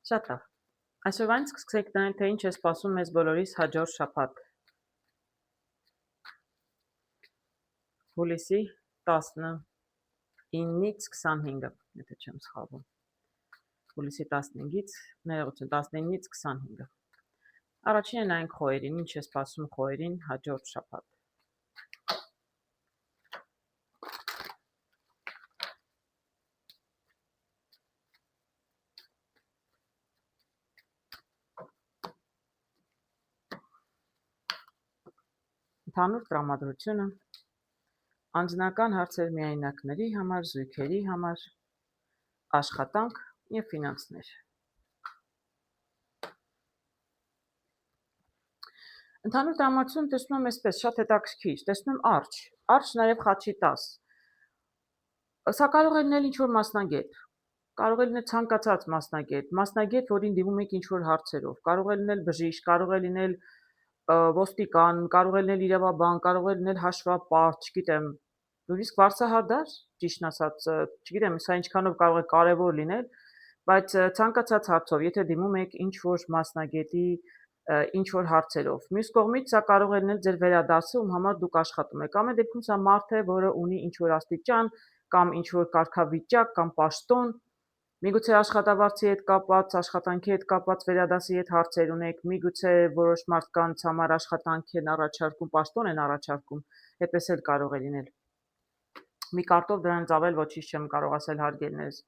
Շատ լավ։ Այսօրվանից սկսենք նայել, թե ինչ է սպասում մեզ բոլորիս հաջորդ շաբաթ։ Հուլիսի 19-ից 25-ը, եթե չեմ սխալվում։ Հուլիսի 15-ից, ներողություն, 19-ից 25-ը։ Առաջինը նայենք խոյերին, ինչ է սպասում խոյերին հաջորդ շաբաթ։ Ընդհանուր տրամադրությունը, անձնական հարցեր միայնակների համար, զույգերի համար, աշխատանք և ֆինանսներ։ Ընդհանուր տրամադրությունը տեսնում եմ այսպես, շատ հետաքրքիր, տեսնում եմ արջ նաև խաչի 10։ Սա կարող է լինել ինչ-որ մասնագետ, կարող է լինել ցանկացած մասնագետ, որին դիմում եք ինչ-որ հարցերով, կարող է լինել բժիշկ, կարող է լինել ոստիկան, կարող է լինել իրավաբան, կարող է լինել հաշվապահ, չգիտեմ, նույնիսկ վարսահարդար, ճիշտն ասած, չգիտեմ, սա ինչքանով կարող է կարևոր լինել, բայց ցանկացած հարցով, եթե դիմում եք ինչ-որ մասնագետի ինչ-որ հարցերով։ Մյուս կողմից սա կարող է լինել ձեր վերադասը, ում համար դուք աշխատում եք։ Ամեն դեպքում սա մարդ է, որը ունի ինչ-որ աստիճան կամ ինչ-որ կարգավիճակ կամ պաշտոն, միգուցե աշխատավարձի հետ կապված, աշխատանքի հետ կապված վերադասի հետ հարցեր ունեք, միգուցե որոշ մարդկանց համար աշխատանք են առաջարկում, պաշտոն են առաջարկում, այդպես էլ կարող է լինել։ Մի կարտով դրանից ավել ոչինչ չեմ կարող ասել հարգելիներս։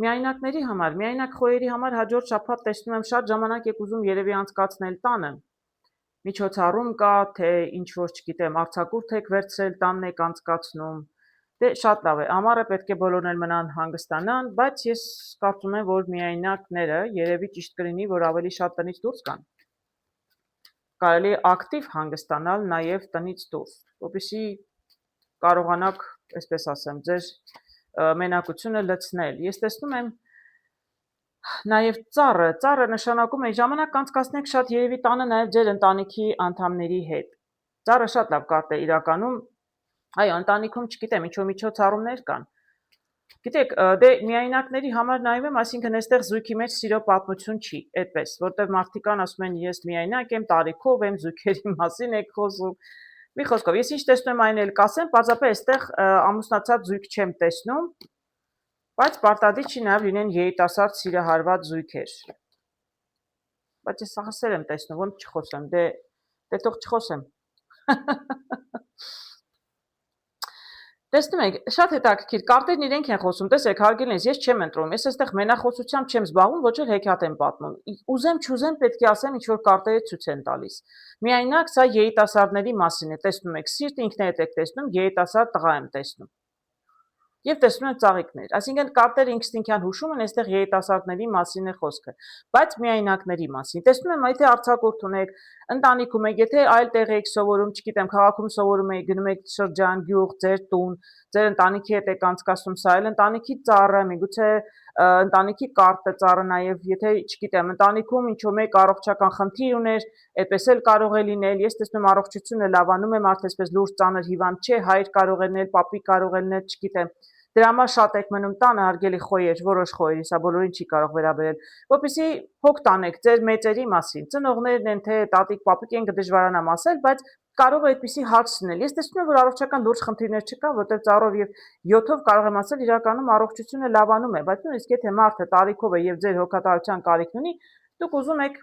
Միայնակների համար, միայնակ խոյերի համար հաջորդ շաբաթ տեսնում եմ շատ ժամանակ եք ուզում երևի անցկացնել տանը։ Միջոցառում կա, թե ինչ որ չգիտեմ, արձակուրդ եք վերցրել, տանն եք անցկացնում։ Դե շատ լավ է, ամառը պետք է բոլորն էլ մնան հանգստանան, բայց ես կարծում եմ, որ միայնակները երևի ճիշտ կլինի, որ ավելի շատ տնից դուրս գան։ Կարելի է ակտիվ հանգստանալ նաև տնից դուրս, որպեսզի կարողանաք, այսպես ասեմ, ձեր մենակությունը լցնել։ Ես տեսնում եմ նաև ծառը նշանակում է ժամանակ անցկացնեք շատ երևի տանը նաև ձեր ընտանիքի անդամների հետ։ Ծառը շատ լավ կարտ է իրականում, այո, ընտանիքում չգիտեմ, ինչ-որ միջոցառումներ կան։ Գիտեք, դե միայնակների համար նայում եմ, այսինքն այստեղ զույգի մեջ սիրո պատմություն չի, այդպես, որտեղ մարդիկ ասում են, ես միայնակ եմ, տարիքով եմ, զույգերի մասին եք խոսում։ Մի խոսքով, ես ինչ տեսնում եմ, այն էլ կասեմ, պարզապես այստեղ ամուսնացած զույգ չեմ տեսնում, բայց պարտադիր չի նաև լինեն երիտասարդ սիրահարված զույգեր։ Բայց ես սաղասեր եմ տեսնում, ոնց չխոսեմ, դե թող չխոսեմ։ Տեսնում եք, շատ հետաքրքիր, կարտերն իրենք են խոսում, տեսեք, հարգելիներս, ես չեմ ընտրում, ես այստեղ մենախոսությամբ չեմ զբաղվում, ոչ էլ հեքիաթ եմ պատմում։ Ուզեմ չուզեմ պետք է ասեմ, ինչ որ կարտերը ցույց են տալիս։ Միայնակ սա երիտասարդների մասին է, տեսնում եք, սիրտ ինքներդ եք տեսնում, երիտասարդ տղա եմ տեսնում։ Եվ տեսնում են ծաղիկներ, այսինքն կարտերը ինքնին հուշում են, այստեղ երիտասարդների մասին է խոսքը, բայց միայնակների մասին։ Տեսնում եմ, եթե արձակուրդ ունեք, ընտանիքում եք, եթե այլ տեղ եք սովորում, չգիտեմ, քաղաքում սովորում եք, գնում եք շրջան, գյուղ, ձեր տուն, ձեր ընտանիքի հետ եք անցկացնում, սա էլ ընտանիքի ծառը, միգուցե ընտանիքի կարտը ծառը նաև, եթե չգիտեմ, ընտանիքում ինչ-որ մեկ առողջական խնդիր ուներ, այդպես էլ կարող է լինել։ Ես տեսնում եմ առողջությունը լավանում է, մարդը այսպես լուրջ ծանր հիվանդ չէ, հայր կարող է լինել, պապիկ կարող է լինել, չգիտեմ։ Դրա համար շատ եք մնում տանը, հարգելի խոյեր, որոշ խոյերի, սա բոլորին չի կարող վերաբերել, որպեսզի հոգ տանեք ձեր մեծերի մասին, ծնողներն են, թե տատիկ, պապիկ են, կդժվարանամ ասել, բայց կարող է այդպիսի հարց լինել։ Ես տեսնում եմ, որ առողջական լուրջ խնդիրներ չկա, որտեղ ծառով եւ 7-ով կարող եմ ասել, իրականում առողջությունը լավանում է, բայց նույնիսկ եթե մարդը տարիքով է եւ ձեր հոգատարության կարիքն ունի, դուք ուզում եք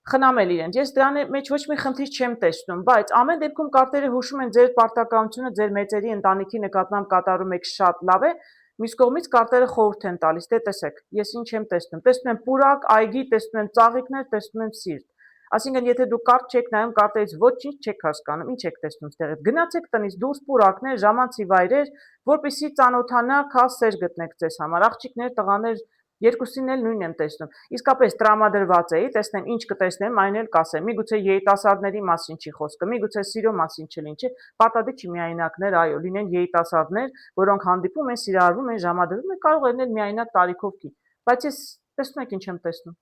խնամել իրենց։ Ես դրան մեջ ոչ մի խնդիր չեմ տեսնում, բայց ամեն դեպքում կարտերը հուշում են ձեր պարտականությունը, ձեր մեծերի ընտանիքի նկատմամբ կատարում եք շատ լավ է։ Մյուս կողմից կարտերը խորհուրդ են տալիս, դե տեսեք, ես ինչ եմ տեսնում։ Տեսնում եմ պուրակ, այգի, տեսնում եմ ծաղիկներ, տեսնում եմ սիրտ։ Այսինքն, եթե դուք կարտ չեք նայում, կարտերից ոչինչ չեք հասկանում, ինչ եք տեսնում ստեղից։ Գնացեք տնից դուրս, պուրակներ, ժամանցի վայրեր, որպեսզի ծանոթանաք, հասցեր գտնեք ձեզ համար։ Աղջիկներ, տղաներ, երկուսին էլ նույնն եմ տեսնում։ Իսկապես տրամադրված էի, տեսնեմ ինչ կտեսնեմ, այն էլ կասեմ։ Միգուցե երիտասարդների մասին չի խոսքը, միգուցե սիրո մասին չլինի, չէ՞։ Պարտադիր չի միայնակներ, այո, լինեն երիտասարդներ, որոնք հանդիպում են, սիրահարվում են, ժամադրվում են, կարող է լինել միայնակ տարիքով կին։ Բայց ես տեսնում եք ինչ եմ տեսնում։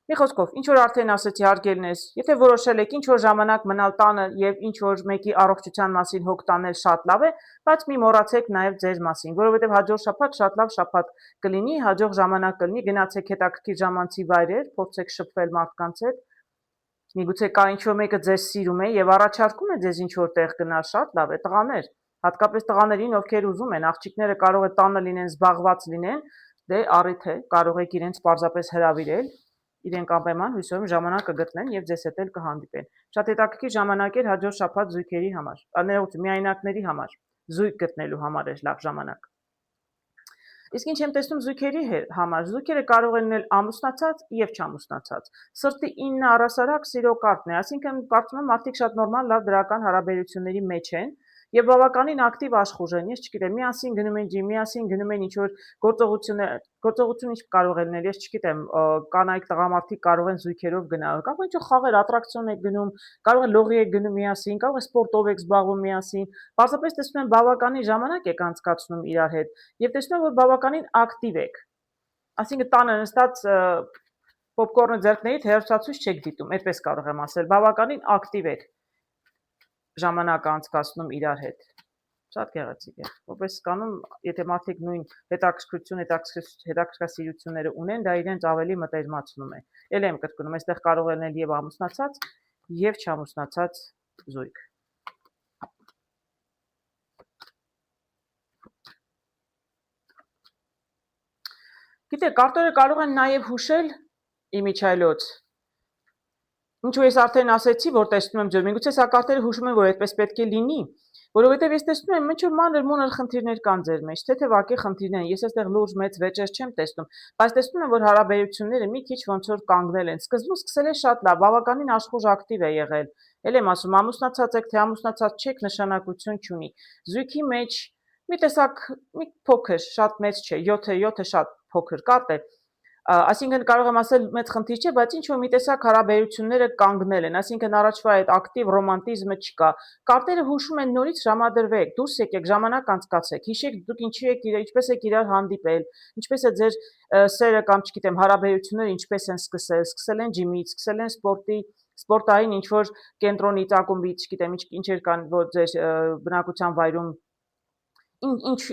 Մի խոսքով, ինչ որ արդեն ասեցի հարգելնես, եթե որոշել եք ինչ որ ժամանակ մնալ տանը եւ ինչ որ մեկի առողջության մասին հոգ տանել շատ լավ է, բայց մի մոռացեք նաեւ ձեր մասին, որովհետեւ հաջորդ շաբաթ շատ լավ շաբաթ կլինի, հաջող ժամանակ կլինի, գնացեք հետաքրքիր ժամանցի վայրեր, փորձեք շփվել մարդկանց հետ։ Միգուցե կա ինչ որ մեկը ձեզ սիրում է եւ առաջարկում է ձեզ ինչ որ տեղ գնալ, շատ լավ է, տղաներ, հատկապես տղաներին, ովքեր ուզում են, աղջիկները կարող է տանը լինեն, զբաղված լինեն, դե առիթ է, կարող եք իրենց պարզապես հրավիրել, իրենք անպայման հույսով եմ ժամանակ կգտնեն եւ ձեզ հետ էլ կհանդիպեն։ Շատ հետաքրքիր ժամանակ էր հաջորդ շաբաթ զույգերի համար, ներողություն, միայնակների համար, զույգ գտնելու համար էր լավ ժամանակ։ Իսկ ինչ եմ տեսնում զույգերի համար, զույգերը կարող են լինել ամուսնացած եւ չամուսնացած։ Սրտի 9 առասարակ սիրո կարտն է, այսինքն կարծում եմ մարդիկ շատ նորմալ լավ դրական հարաբերությունների մեջ են եւ բավականին ակտիվ աշխուժ են, ես չգիտեմ, միասին գնում են ջիմ, միասին գնում են ինչ-որ գործողություն ինչ կարող է լինել, ես չգիտեմ, կանայք տղամարդիկ կարող են զույգերով գնալ, կարող են ինչ-որ խաղեր, ատրակցիոն եք գնում, կարող է լողի եք գնում միասին, կարող է սպորտով եք զբաղվում միասին, պարզապես տեսնում եմ բավականին ժամանակ եք անցկացնում իրար հետ եւ տեսնում եմ, որ բավականին ակտիվ եք, այսինքն տանը նստած պոպկորնը ձեռքներիդ հեռուստացույց չեք դիտում, այդպես կարող եմ ասել, բավականին ակտիվ եք ժամանակ անցկացնում իրար հետ։ Շատ գեղեցիկ է։ Որպես կանոն, եթե մարդիկ նույն հետաքրքրասիրությունները ունեն, դա իրենց ավելի մտերմացնում է։ Էլ եմ կրկնում, այստեղ կարող է լինել եւ ամուսնացած, եւ չամուսնացած զույգ։ Գիտեք, կարտերը կարող են նաեւ հուշել իմիջայլոց։ Ինչու ես արդեն ասեցի, որ տեսնում եմ ձեր, միգուցե սա կարտերը հուշում են, որ այդպես պետք է լինի, որովհետև ես տեսնում եմ ինչ որ մանր խնդիրներ կան ձեր մեջ, թեթևակի խնդիրներ են, ես այստեղ լուրջ մեծ վեճեր չեմ տեսնում, բայց տեսնում եմ, որ հարաբերությունները մի քիչ ոնց որ կանգնել են, սկզբում սկսել է շատ լավ, բավականին աշխուժ ակտիվ է եղել, էլ եմ ասում, ամուսնացած եք, թե ամուսնացած չեք, նշանակություն չունի, զույգի մեջ մի տեսակ, մի փոքր, շատ մեծ չէ, 7-ը շատ փոքր կարտ է, այսինքն կարող եմ ասել մեծ խնդիր չէ, բայց ինչ որ մի տեսակ հարաբերությունները կանգնել են, այսինքն առաջվա այդ ակտիվ ռոմանտիզմը չկա։ Կարտերը հուշում են նորից ժամադրվեք, դուրս եկեք, ժամանակ անցկացեք, հիշեք դուք ինչպես եք իրար հանդիպել, ինչպես է ձեր սերը կամ չգիտեմ հարաբերությունները ինչպես են սկսել են ջիմից, սկսել են սպորտային ինչ որ կենտրոնից, ակումբից, չգիտեմ ինչեր կան որ ձեր բնակության վայրում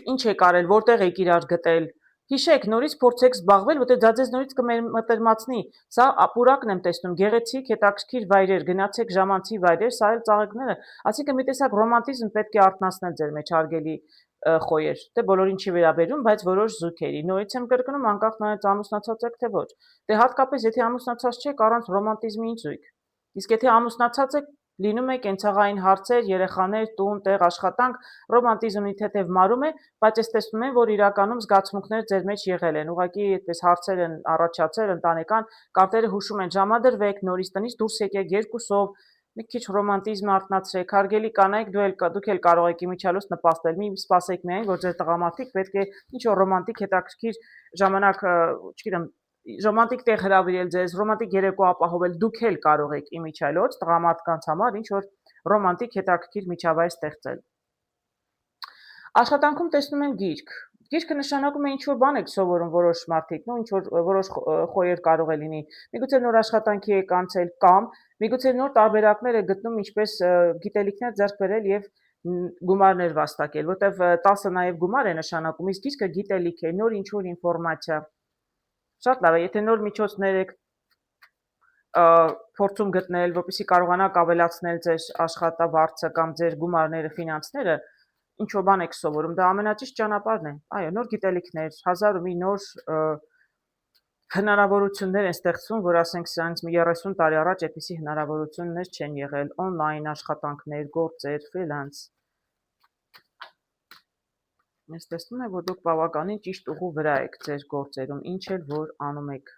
ինչ եք արել, որտեղ եք իրար գտել։ Հիշեք, նորից փորձեք զբաղվել, որտեղ դա ձեզ նորից կմտերմացնի։ Սա ապուրակն եմ տեսնում, գեղեցիկ, հետաքրքիր վայրեր, գնացեք ժամանցի վայրեր, սա էլ ծաղիկները, այսինքն մի տեսակ ռոմանտիզմ պետք է արթնացնել ձեր մեջ, հարգելի խոյեր, դե բոլորին չի վերաբերում, բայց որոշ զույգերի։ Նորից եմ կրկնում, անկախ նայած ամուսնացած եք թե ոչ։ Դե հատկապես եթե ամուսնացած չեք, առանց ռոմանտիզմի ինչ զույգ։ Իսկ եթե ամուսնացած եք, լինում է կենցաղային հարցեր, երեխաներ, տուն, տեղ, աշխատանք, ռոմանտիզմի թեթև մարում է, բայց ես տեսնում եմ, որ իրականում զգացմունքներ ձեր մեջ եղել են, ուղղակի այդպես հարցեր են առաջացել, ընտանեկան կարտերը հուշում են, ժամադրվեք, նորից տնից դուրս եկեք երկուսով, մի քիչ ռոմանտիզմ արթնացրեք, հարգելի կանայք, դուք էլ կարող եք իմիջիալոց նպաստել, մի սպասեք միայն, որ ձեր տղամարդիկ պետք է ինչ-որ ռոմանտիկ հետաքրքիր ժամանակ, չգիտեմ, ռոմանտիկ տեղ հրավիրել ձեզ, ռոմանտիկ երեկո ապահովել, դուք էլ կարող եք իմիջիալոց տղամարդկանց համար ինչ-որ ռոմանտիկ հետաքրքիր միջավայր ստեղծել։ Աշխատանքում տեսնում եմ գիրք։ Գիրքը նշանակում է ինչ-որ բան եք սովորում որոշ մարդիկ, ինչ-որ որոշ խոյեր կարող է լինի։ Միգուցե նոր աշխատանքի եք անցել կամ միգուցե նոր տարբերակներ եք գտնում ինչպես գիտելիքներ ձեռք բերել եւ գումարներ վաստակել, որտեվ 10-ը նաեւ գումար է նշանակում, իսկ գիրքը գիտելիք է, նոր ինչ-որ ինֆորմացիա։ Շատ լավ է, եթե նոր միջոցներ եք փորձում գտնել, որպեսզի կարողանաք ավելացնել ձեր աշխատավարձը կամ ձեր գումարները, ֆինանսները, ինչ որ բան եք սովորում, դա ամենաճիշտ ճանապարհն է։ Այո, նոր գիտելիքներ, 1000 ու մի նոր հնարավորություններ են ստեղծվում, որ ասենք սրանից մի 30 տարի առաջ այդպիսի հնարավորություններ չեն եղել, on-line աշխատանքներ, գործեր, ֆրիլանս։ Ես տեսնում եմ, որ դուք բավականին ճիշտ ուղու վրա եք ձեր գործերում, ինչ էլ որ անում եք։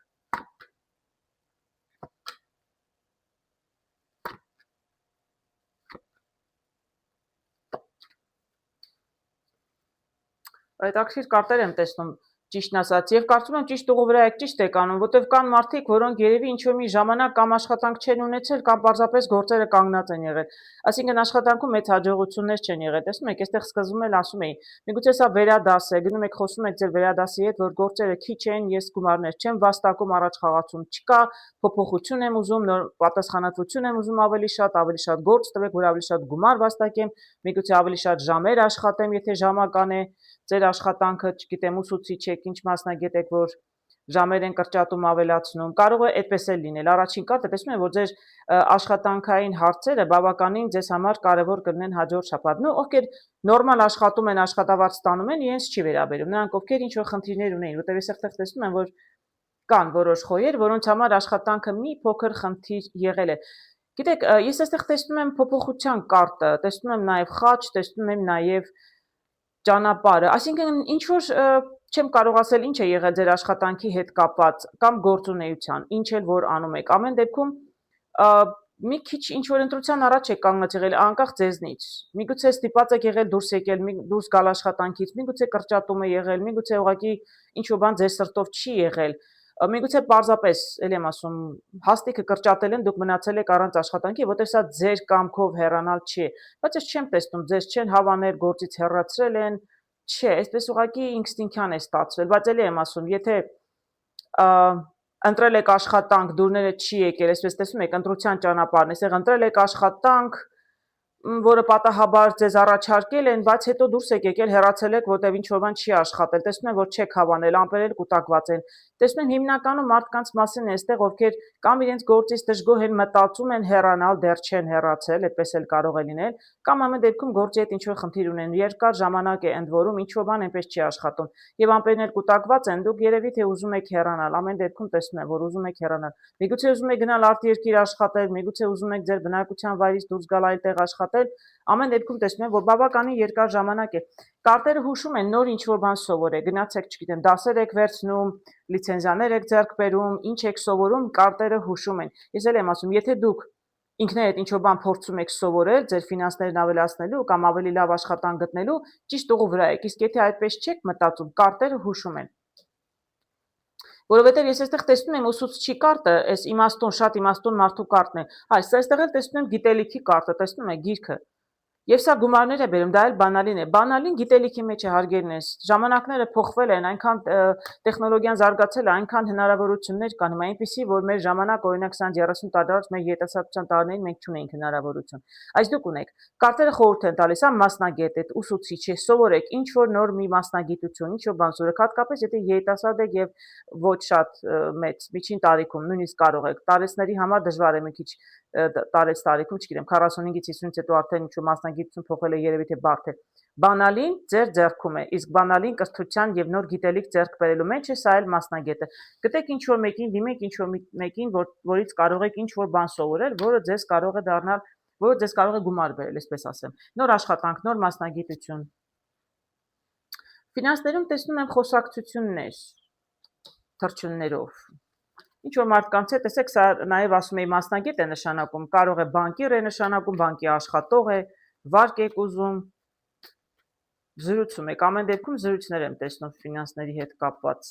Հետաքրքիր կարտեր եմ տեսնում, ճիշտն ասած, եւ կարծում եմ ճիշտ ուղու վրա եք ճիշտ եք անում, որտեվ կան մարդիկ, որոնք երևի ինչ-որ մի ժամանակ կամ աշխատանք չեն ունեցել, կամ պարզապես գործերը կանգնած են եղել։ Այսինքն աշխատանքում մեծ հաջողություններ չեն եղել։ Տեսնում եք, այստեղ սկզբում էլ ասում էի, միգուցե սա վերադաս է, գնում եք խոսում եք ձեր վերադասի հետ, որ գործերը քիչ են, ես գումարներ չեմ վաստակում, առաջ խաղացում չկա, փոփոխություն եմ ուզում, նոր պատասխանատվություն եմ ուզում ավելի շատ գործ տվեք, որ ավելի շատ գումար վաստակեմ, միգուցե ավելի շատ ժամեր աշխատեմ, եթե ժամական է ձեր աշխատանքը, չգիտեմ, ուսուցիչ եք, ինչ մասնագետ եք, որ ժամեր են կրճատում ավելացնում, կարող է այդպես էլ լինել։ Առաջին կարգը տեսնում եմ, որ ձեր աշխատանքային հարցերը բավականին ձեզ համար կարևոր կլինեն հաջորդ շաբաթ։ Նու ովքեր նորմալ աշխատում են, աշխատավարձ ստանում են, իրենց չի վերաբերում։ Նրանք ովքեր ինչ-որ խնդիրներ ունեն, որտեղ ես այդտեղ տեսնում եմ, որ կան որոշ խոյեր, որոնց համար աշխատանքը մի փոքր խնդիր եղել է։ Գիտեք, ես այստեղ տեսնում եմ փոփոխության կարտը, տեսնում եմ նաև խաչ, տեսնում եմ նաև ճանապարհը, այսինքն ինչ որ չեմ կարող ասել ինչ է եղել ձեր աշխատանքի հետ կապված կամ գործունեության, ինչ էլ որ անում եք։ Ամեն դեպքում մի քիչ ինչ որ ընտրության առաջ եք կանգնած եղել անկախ ձեզնից։ Միգուցե ստիպած եք եղել դուրս եկել, դուրս գալ աշխատանքից, միգուցե կրճատում է եղել, միգուցե ուղղակի ինչ որ բան ձեր սրտով չի եղել։ Միգուցե պարզապես, ել եմ ասում, հաստիքը կրճատել են, դուք մնացել եք առանց աշխատանքի, որտեղ սա ձեր կամքով հեռանալ չի։ Բայց ես չեմ տեսնում, ձեզ չեն հավանել, գործից հեռացրել են, չէ, այսպես ուղղակի ինստինկտիվ է ստացվել, բայց ելի եմ ասում, եթե ընտրել եք աշխատանք, դուրները չի եկել, այսպես տեսնում եք, ընտրության ճանապարհն է, այսեղ ընտրել եք աշխատանք, որը պատահաբար ձեզ առաջարկել են, բայց հետո դուրս եք եկել, հեռացել եք, որտեղ ինչ որ բան չի աշխատել, տեսնում եմ, որ չեք հավանել, ամպերել կուտակված են։ Տեսնում եմ հիմնականում մարդկանց մասին է այստեղ, ովքեր կամ իրենց գործից դժգոհ են, մտածում են հեռանալ, դեռ չեն հեռացել, այդպես էլ կարող է լինել, կամ ամեն դեպքում գործի հետ ինչ-որ խնդիր ունեն, երկար ժամանակ է ընդ որում, ինչ-որ բան այնպես չի աշխատում, եւ ամպերն էլ կուտակված են, դուք երևի թե ուզում եք հեռանալ, ամեն դեպքում տեսնում եմ, որ ուզում եք հեռանալ, միգուցե ուզում եք գնալ արտերկիր աշխատել, միգուցե ուզում եք ձեր բնակության վայրից դուրս գալ այլտեղ աշխատել, ամեն դեպքում տեսնում եմ, որ բավականին երկար ժամանակ է, կարտերը հուշում են նոր ինչ-որ բան սովորեք, գնացեք, չգիտեմ, դասեր եք վերցնում, լիցենզիաներ եք ձեռք բերում, ինչ եք սովորում, կարտերը հուշում են, ես էլ եմ ասում, եթե դուք ինքներդ ինչ-որ բան փորձում եք սովորել, ձեր ֆինանսներն ավելացնելու կամ ավելի լավ աշխատանք գտնելու, ճիշտ ուղու վրա եք, իսկ եթե այդպես չեք մտածում, կարտերը հուշում են։ Որովհետև ես այստեղ տեսնում եմ ուսուցչի կարտը, այս իմաստուն, շատ իմաստուն մարդու կարտն է, այս այստեղ էլ տեսնում եմ գիտելիքի կարտը, տեսնում եք գիրքը։ Եվ սա գումարներ է բերում, դա էլ բանալին է։ Բանալին գիտելիքի մեջ է հարգելնես։ Ժամանակները փոխվել են, այնքան տեխնոլոգիան զարգացել է, այնքան հնարավորություններ կան։ Հիմա այնպեսի, որ մեր ժամանակ օրինակ 20-30 տարի առաջ մեր երիտասարդության տարիներին մենք չունեինք հնարավորություն։ Այս դուք ունեք։ Կարտերը խորհուրդ են տալիս, հա մասնագետ է, ուսուցիչ է, սովորեք ինչ որ նոր մի մասնագիտություն, ինչ որ բան սովորեք, հատկապես եթե երիտասարդ եք եւ ոչ շատ մեծ, միջին տարիքում, նույնիսկ կարող եք։ Տարեցների համար դժվար է մի քիչ տարեց տարիքում, չգիտեմ, 45-ից 50-ից հետո արդեն ինչ-որ մասնագիտություն փոխել է երևի թե բարդ է։ Բանալին ձեր ձեռքում է, իսկ բանալին կրթության եւ նոր գիտելիք ձեռք բերելու մեջ է, սա էլ մասնագետը։ Գտեք ինչ-որ մեկին, դիմեք ինչ-որ մեկին, որից կարող եք ինչ-որ բան սովորել, որը ձեզ կարող է դառնալ, որը ձեզ կարող է գումար բերել, այսպես ասեմ։ Նոր աշխատանք, նոր մասնագիտություն։ Ֆինանսներում տեսնում եմ խոսակցություններ, թռչուններով։ Ինչ որ մարդկանց հետ, տեսեք, սա նաև ասում էի մասնագետ է նշանակում, կարող է բանկիր է նշանակում, բանկի աշխատող է, վարկ եք ուզում, զրուցում եք, ամեն դեպքում զրույցներ եմ տեսնում ֆինանսների հետ կապված։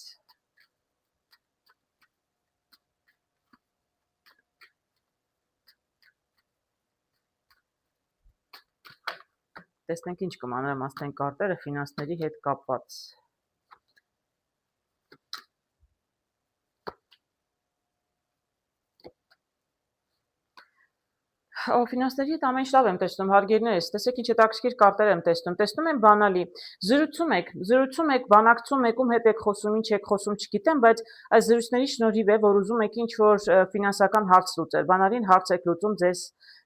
Տեսնենք ինչ կմանրամասնեն կարտերը ֆինանսների հետ կապված։ Ֆինանսների հետ ամեն ինչ լավ եմ տեսնում, հարգերներս, տեսեք ինչ հետաքրքիր կարտեր եմ տեսնում եմ բանալի, զրուցում եք, բանակցում եք, ում հետ եք խոսում, ինչ եք խոսում, չգիտեմ, բայց այս զրույցների շնորհիվ է, որ ուզում եք ինչ-որ ֆինանսական հարց լուծել, բանալին հարց եք լուծում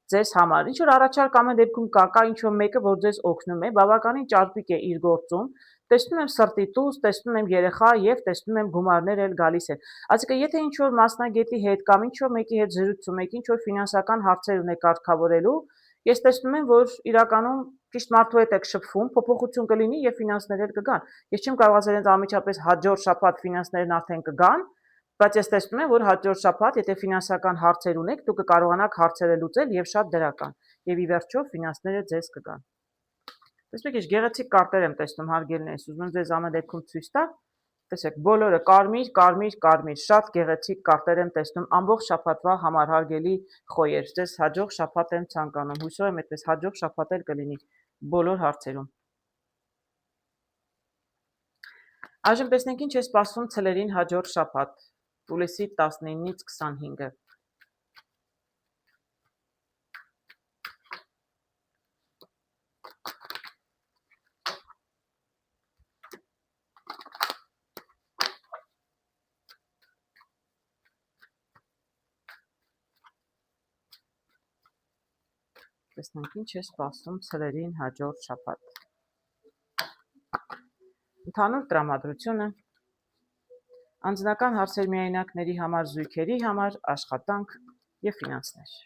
ձեզ համար, ինչ-որ առաջարկ ամեն դեպքում կա ինչ-որ մեկը, որ ձեզ օգնում է, բավականին ճարպիկ է իր գործում, տեսնում եմ սրտի տուս, տեսնում եմ երեխա եւ տեսնում եմ գումարներ էլ գալիս են։ Այսինքն եթե ինչ-որ մասնագետի հետ կամ ինչ-որ մեկի հետ զրուցում եք, ինչ-որ ֆինանսական հարցեր ունեք կարգավորելու, ես տեսնում եմ, որ իրականում ճիշտ մարդու հետ եք շփվում, փոփոխություն կլինի եւ ֆինանսները կգան։ Ես չեմ կարող ասել ինձ անմիջապես հաջորդ շաբաթ ֆինանսներն արդեն կգան, բայց ես տեսնում եմ, որ հաջորդ շաբաթ, եթե ֆինանսական հարցեր ունեք, դուք կկարողանաք հարցերը լուծել եւ շատ դրական։ Եվ ի վերջո ֆինանսները ձեզ կգան։ Տեսեք, ինչ գեղեցիկ կարտեր եմ տեսնում, հարգելներս, ուզում եմ ձեզ ամեն դեպքում ցույց տալ։ Տեսեք, բոլորը կարմիր, կարմիր, կարմիր, շատ գեղեցիկ կարտեր եմ տեսնում, ամբողջ շաբաթվա համար հարգելի խոյեր, ձեզ հաջող շաբաթ եմ ցանկանում, հույսով եմ այդպես հաջող շաբաթ էլ կլինի բոլոր հարցերում։ Այժմ տեսնենք ինչ է սպասվում ցլերին հաջորդ շաբաթ, հուլիսի 19-ից 25-ը։ Տեսնենք ինչ է սպասվում ցլերին հաջորդ շաբաթ։ Ընդհանուր տրամադրությունը, անձնական հարցեր միայնակների համար, զույգերի համար, աշխատանք եւ ֆինանսներ։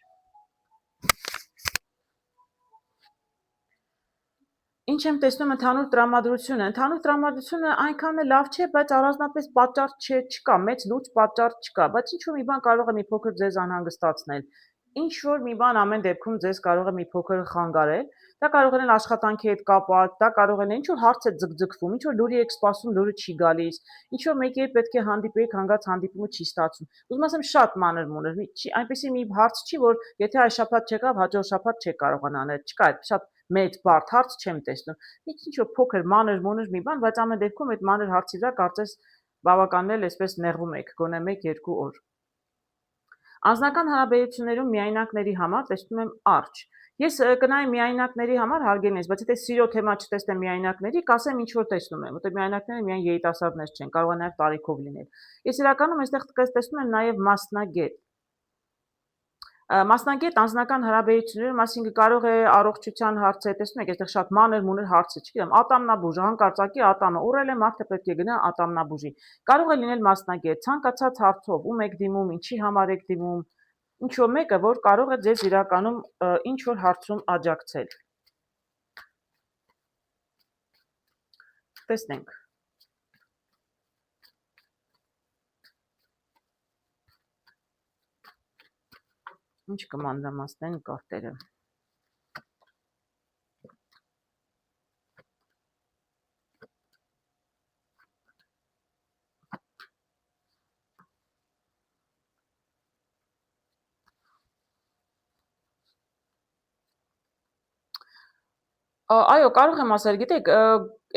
Ինչ եմ տեսնում ընդհանուր տրամադրությունը այնքան է լավ չէ, բայց առանձնապես պատճառ չկա, մեծ լուրջ պատճառ չկա, բայց ինչ-որ մի բան կարող է մի փոքր ձեզ անհանգստացնել։ Ինչ որ մի բան ամեն դեպքում ձեզ կարող է մի փոքր խանգարել, դա կարող է աշխատանքի հետ կապված, դա կարող է ինչ որ հարց է ձգձգվում, ինչ որ լուրի եք սպասում, լուրը չի գալիս, ինչ որ մեկի հետ պետք է հանդիպեիք, հանգած հանդիպումը չի ստացվում։ Ուզում ասեմ շատ մանր-մունր, այնպեսի մի հարց չի, որ եթե այս շաբաթ չեկավ, հաջորդ շաբաթ չեք կարողանա անել, չկա այդ շատ մեծ բարդ հարց չեմ տեսնում։ Ինչ որ փոքր մանր-մունր մի բան, բայց ամեն դեպքում այդ մանր հարցի վրա կարծես բավականին էլ այսպես նեղվում եք, գոնե 1-2 օր։ Անձնական հարաբերություններում միայնակների համար տեսնում եմ արջ։ Ես կնայի միայնակների համար հարգենից, բայց եթե սիրո թեմա չտեսնեմ միայնակների, կասեմ ինչ որ տեսնում եմ, որտեղ միայնակները միայն երիտասարդներ չեն, կարող է նաև տարիքով լինել։ Ես իրականում այստեղ տեսնում եմ նաև մասնագետ։ Մասնագետ անձնական հարաբերություններում, այսինքն կարող է առողջության հարցեր, տեսնում եք, այստեղ շատ մանր-մունր հարց է, չգիտեմ, ատամնաբուժ, հանկարծակի ատամը ուռել է, մարդը պետք է գնա ատամնաբուժի։ Կարող է լինել մասնագետ, ցանկացած հարցով, ում եք դիմում, ինչի համար եք դիմում, ինչ որ մեկը, որ կարող է ձեզ իրականում ինչ որ հարցում աջակցել։ Տեսնենք։ Ինչ կմանրամասնեն կարտերը։ Այո, կարող եմ ասել, գիտեք,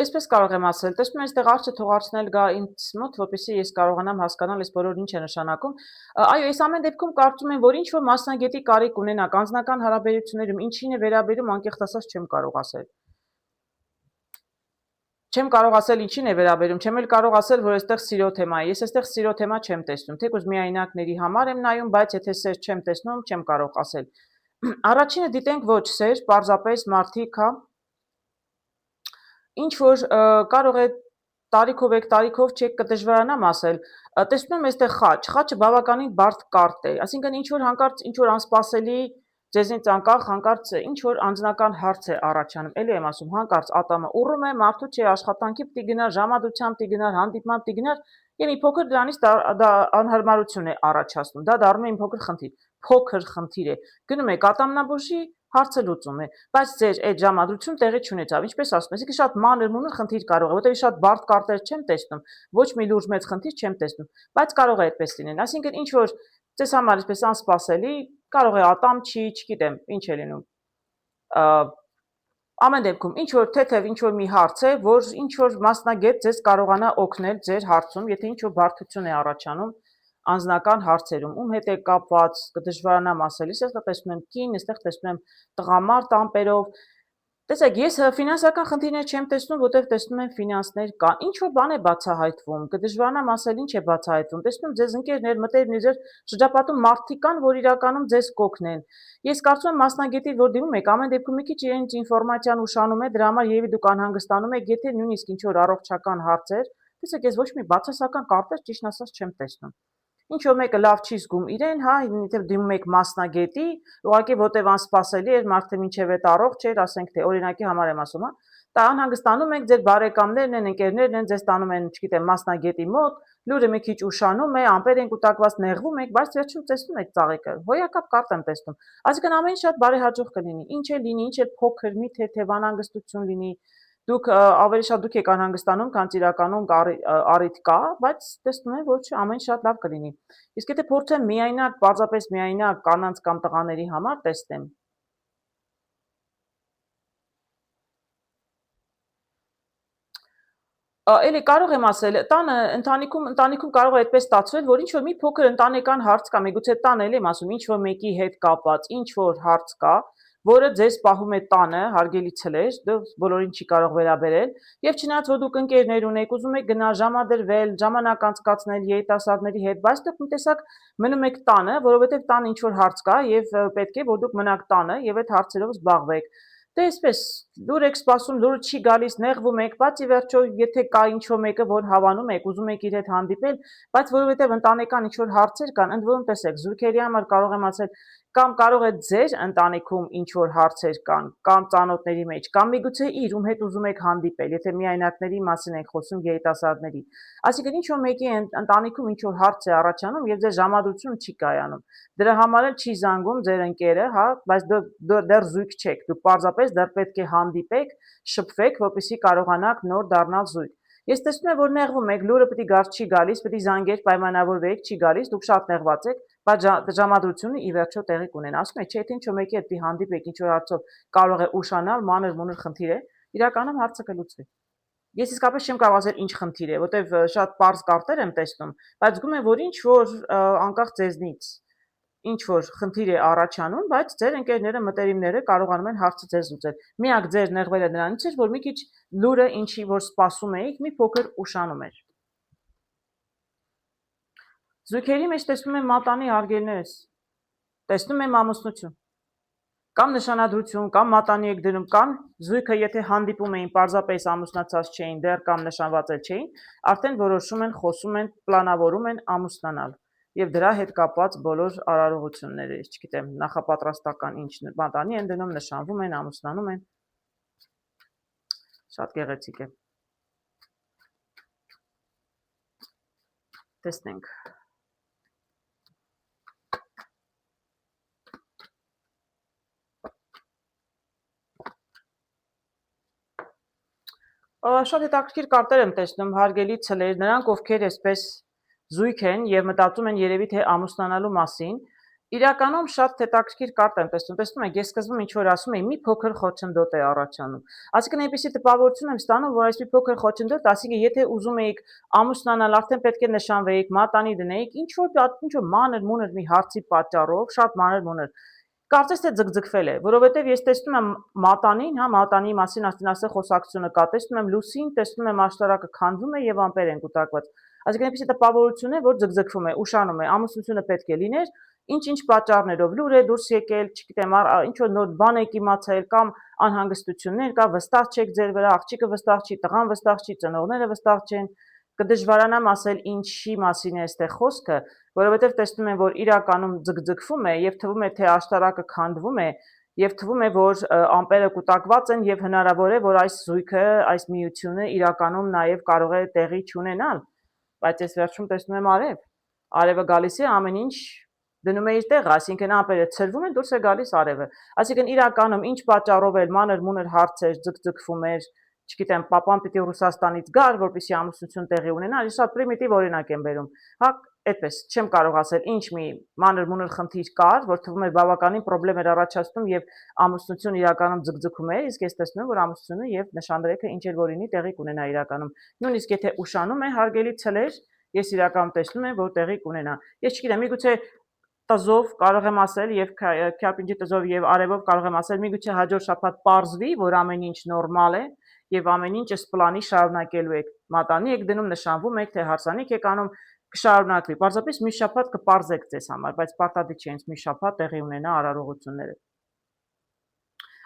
այսպես կարող եմ ասել, տեսնում եմ այստեղ արջը թողարկել գա ինձ մոտ, որպեսզի ես կարողանամ հասկանալ այս բոլորը ինչ է նշանակում։ Այո, ես ամեն դեպքում կարծում եմ, որ ինչ որ մասնագետի կարիք ունենաք անձնական հարաբերություններում, ինչին է վերաբերում, անկեղծ ասած չեմ կարող ասել։ Չեմ կարող ասել ինչին է վերաբերում, չեմ էլ կարող ասել, որ այստեղ սիրո թեմա է։ Ես այստեղ սիրո թեմա չեմ տեսնում, թեկուզ միայնակների համար եմ նայում, բայց եթե սեր չեմ տեսնում, չեմ կարող ասել։ Առաջինը դիտենք ոչ սեր, պարզապես մարդիկ, հա, ինչ որ կարող է տարիքով եք, տարիքով չեք, կդժվարանամ ասել, տեսնում եմ այստեղ խաչը բավականին բարդ կարտ է, այսինքն ինչ որ հանկարծ, ինչ որ անսպասելի, ձեզնից անկախ հանկարծ ինչ որ անձնական հարց է առաջանում, էլի եմ ասում, հանկարծ ատամը ուռում է, մարդու չի աշխատանքի պիտի գնար, ժամադրությամբ պիտի գնար, հանդիպման պիտի գնար, եւ մի փոքր դրանից դա անհարմարություն է առաջացնում, դա դառնում է մի փոքր խնդիր է, գնում եք ատամնաբուժի, հարցը լուծում է, բայց ձեր այդ ժամադրություն տեղի չունեցավ, ինչպես ասում եմ, շատ մանր-մունր խնդիր կարող է, որտեղ շատ բարդ կարտեր չեմ տեսնում, ոչ մի լուրջ մեծ խնդիր չեմ տեսնում, բայց կարող է այդպես լինել, այսինքն ինչ որ ձեզ համար այսպես անսպասելի, կարող է ատամ չի, չգիտեմ, ինչ է լինում։ Ամեն դեպքում ինչ որ թեթև ինչ որ մի հարց է, որ ինչ որ մասնագետ ձեզ կարողանա օգնել ձեր հարցում, եթե ինչ որ բարդություն է առաջանում անձնական հարցերում, ում հետ է կապված, կդժվարանամ ասել, այստեղ տեսնում եմ կին, այստեղ տեսնում եմ տղամարդ ամպերով։ Տեսեք, ես ֆինանսական խնդիրներ չեմ տեսնում, որտեղ տեսնում եմ ֆինանսներ կան։ Ինչ որ բան է բացահայտվում, կդժվարանամ ասել ինչ է բացահայտվում։ Տեսնում եմ ձեզ ընկերներ, մտերիմներ, ձեր շրջապատում մարդիկ կան, որ իրականում ձեզ կօգնեն։ Ես կարծում եմ մասնագետի, որ դիմում եք, ամեն դեպքում մի քիչ իրենց ինֆորմացիան ուշանում է, դրա համար երևի դուք անհանգստանում եք, եթե նույնիսկ ինչ որ առողջական հարցեր, տեսեք, ես ոչ մի բացասական կարտեր ճիշտ ասած չեմ տեսնում։ Ինչ որ մեկը լավ չի զգում իրեն, հա, եթե դիմում եք մասնագետի, ուղղակի որտեվ անսպասելի էր, մարդը մինչև այդ առողջ էր, ասենք թե օրինակի համար եմ ասում, հա, դա անհանգստանում եք, ձեր բարեկամներն են, ընկերներն են, ձեզ տանում են, չգիտեմ, մասնագետի մոտ, լուրը մի քիչ ուշանում է, ամպեր են կուտակված, նեղվում եք, բայց վերջում տեսնում եք ծաղիկը, հոյակապ կարտ եմ տեսնում։ Այսինքն ամեն ինչ շատ բարեհաջող կլինի, ինչ է լինի, ինչ է փոքր մի թեթև անհանգստություն լինի, Դուք ավելի շատ դուք եք անհանգստանում, քան իրականում առիթ կա, բայց տեսնում եմ, որ ամեն շատ լավ կլինի։ Իսկ եթե փորձեմ միայնակ, պարզապես միայնակ կանանց կամ տղաների համար տեսնեմ, էլի կարող եմ ասել, ընտանիքում կարող է այդպես ստացվել, որ ինչ որ մի փոքր ընտանեկան հարց կա, միգուցե տան էլ եմ ասում, ինչ որ մեկի հետ կապված, ինչ որ հարց կա, որը ձեզ պահում է տանը, հարգելի ցլեր, դա բոլորին չի կարող վերաբերել, եւ չնայած որ դուք ընկերներ ունեք, ուզում եք գնալ ժամադրվել, ժամանակ անցկացնել երիտասարդների հետ, բայց դուք մի տեսակ մնում եք տանը, որովհետեւ տանը ինչ որ հարց կա եւ պետք է որ դուք մնաք տանը եւ այդ հարցերով զբաղվեք։ Դե այսպես դուր եք սպասում, դուրը չի գալիս, նեղվում եք, բայց ի վերջո եթե կա ինչ-որ մեկը, որ հավանում եք, ուզում եք իր հետ հանդիպել, բայց որովհետև ընտանեկան ինչ-որ հարցեր կան, ընդ որում տեսեք, զույգերի համար կարող եմ ասել, կամ կարող է ձեր ընտանիքում ինչ-որ հարցեր կան, կամ ծանոթների մեջ, կամ միգուցե իր, ում հետ ուզում եք հանդիպել, եթե միայնակների մասին ենք խոսում երիտասարդների։ Այսինքն ինչ-որ մեկի ընտանիքում ինչ-որ հարց է առաջանում եւ ձեր ժամադրությունը չի կայանում։ Դրա համար էլ չի զանգում ձեր ընկերը, հա, բայց դեռ զույգ չեք, դուք պարզապես դեռ պետք է հանդիպեք, շփվեք, որպեսզի կարողանաք նոր դառնալ զույգ։ Ես տեսնում եմ, որ նեղվում եք, լուրը պետք է գար չի գալիս, պետք է զանգեր, պայմանավորվեք, չի գալիս, դուք շատ նեղված եք, բայց ժամադրությունը ի վերջո տեղի կունենա։ Ասում եք, չէ, եթե ինչ-որ մեկի հետ հանդիպեք, ինչ-որ հարցով կարող է ուշանալ, մանր-մունր խնդիր է, իրականում հարցը կլուծվի։ Ես իսկապես չեմ կարող ասել ինչ խնդիր է, որտեվ շատ պարզ կարտեր եմ տեսնում, բայց զգում եմ, որ ինչ որ անկախ ձեզնից ինչ որ խնդիր է առաջանում, բայց ձեր ընկերները, մտերիմները կարողանում են հարցը ձեզ լուծել։ Միակ ձեր նեղվելը նրանից էր, որ մի քիչ լուրը ինչի որ սպասում էիք, մի փոքր ուշանում էր։ Զույգերի մեջ տեսնում եմ մատանի հարգելներս, տեսնում եմ ամուսնություն։ Կամ նշանադրություն, կամ մատանի եք դնում, կամ զույգը եթե հանդիպում էին, պարզապես ամուսնացած չէին, դեռ կամ նշանված էլ չէին, արդեն որոշում են, խոսում են, պլանավորում են ամուսնանալ։ Եվ դրա հետ կապված բոլոր արարողությունները, չգիտեմ, նախապատրաստական ինչ մատանի են դնում, նշանվում են, ամուսնանում են։ Շատ գեղեցիկ է։ Տեսնենք։ Շատ հետաքրքիր կարտեր եմ տեսնում, հարգելի ցլեր, նրանք ովքեր այսպես զույգ են եւ մտածում են երևի թե ամուսնանալու մասին, իրականում շատ հետաքրքիր կարտ եմ տեսնում եք, ես սկզբում ինչ որ ասում էի, մի փոքր խոչընդոտ է առաջանում։ Այսինքն այնպեսի տպավորություն եմ ստանում, որ այս մի փոքր խոչընդոտ, այսինքն եթե ուզում էիք ամուսնանալ, արդեն պետք է նշանվեիք, մատանի դնեիք, ինչ որ մանր-մունր մի հարցի պատճառով, շատ մանր-մունր կարծես թե ձգձգվել է, որովհետև ես տեսնում եմ մատանին, հա, մատանի մասին ասել խոսակցությունը կա, տեսնում եմ լուսին, տեսնում եմ աշտարակը քանդվում է եւ ամպեր են կուտակված։ Այսինքն այնպեսի տպավորություն է, որ ձգձգվում է, ուշանում է, ամուսնությունը պետք է լիներ, ինչ-ինչ պատճառներով լուր է դուրս եկել, չգիտեմ, ինչ որ նոր բան եք իմացել կամ անհանգստություններ կա, վստահ չեք ձեր վրա, աղջիկը վստահ չի, տղան վստահ չի, ծնողները վստահ չեն, կդժվարանամ ասել ինչի մասին է այստեղ խոսքը, որովհետև տեսնում եմ, որ իրականում ձգձգվում է եւ թվում է, թե աշտարակը քանդվում է եւ թվում է, որ ամպերը կուտակված են եւ հնարավոր է, որ այս զույգը, այս միությունը իրականում նաեւ կարող է տեղի չունենալ, բայց ես վերջում տեսնում եմ արևը գալիս է, ամեն ինչ դնում է իր տեղը, այսինքն ամպերը ցրվում են, դուրս է գալիս արևը։ Այսինքն իրականում ինչ պատճառով էլ մանր-մունր հարցեր ձգձգվում էր, չգիտեմ, պապան պիտի Ռուսաստանից գար, որպեսզի ամուսնություն տեղի ունենա, ես շատ պրիմիտիվ օրինակ եմ բերում։ Հա, այդպես չեմ կարող ասել ինչ մի մանր-մունր խնդիր կար, որ թվում է բավականին խնդրեմ էր առաջացնում եւ ամուսնություն իրականում ձգձգում էր, իսկ ես տեսնում եմ, որ ամուսնությունը եւ նշանдрեքը ինչ էլ որ լինի տեղի կունենա իրականում։ Նույնիսկ եթե ուշանում է հարգելի ցլեր, ես իրականում տեսնում եմ, որ տեղի կունենա։ Ես չգիտեմ, միգուցե տզով կարող եմ ասել եւ քյապինջի տզով եւ արևով կարող եմ ասել միգուցե հաջորդ շաբաթ պարզվի, որ ամեն ինչ նորմալ է եւ ամեն ինչ ըստ պլանի շարունակելու եք։ Մատանի եք դնում, նշանվում եք, թե հարսանիք եք անում, կշարունակվի։ Պարզապես մի շաբաթ կպարզեք ձեզ համար, բայց պարտադիր չի հենց մի շաբաթ տեղի ունենա արարողությունները։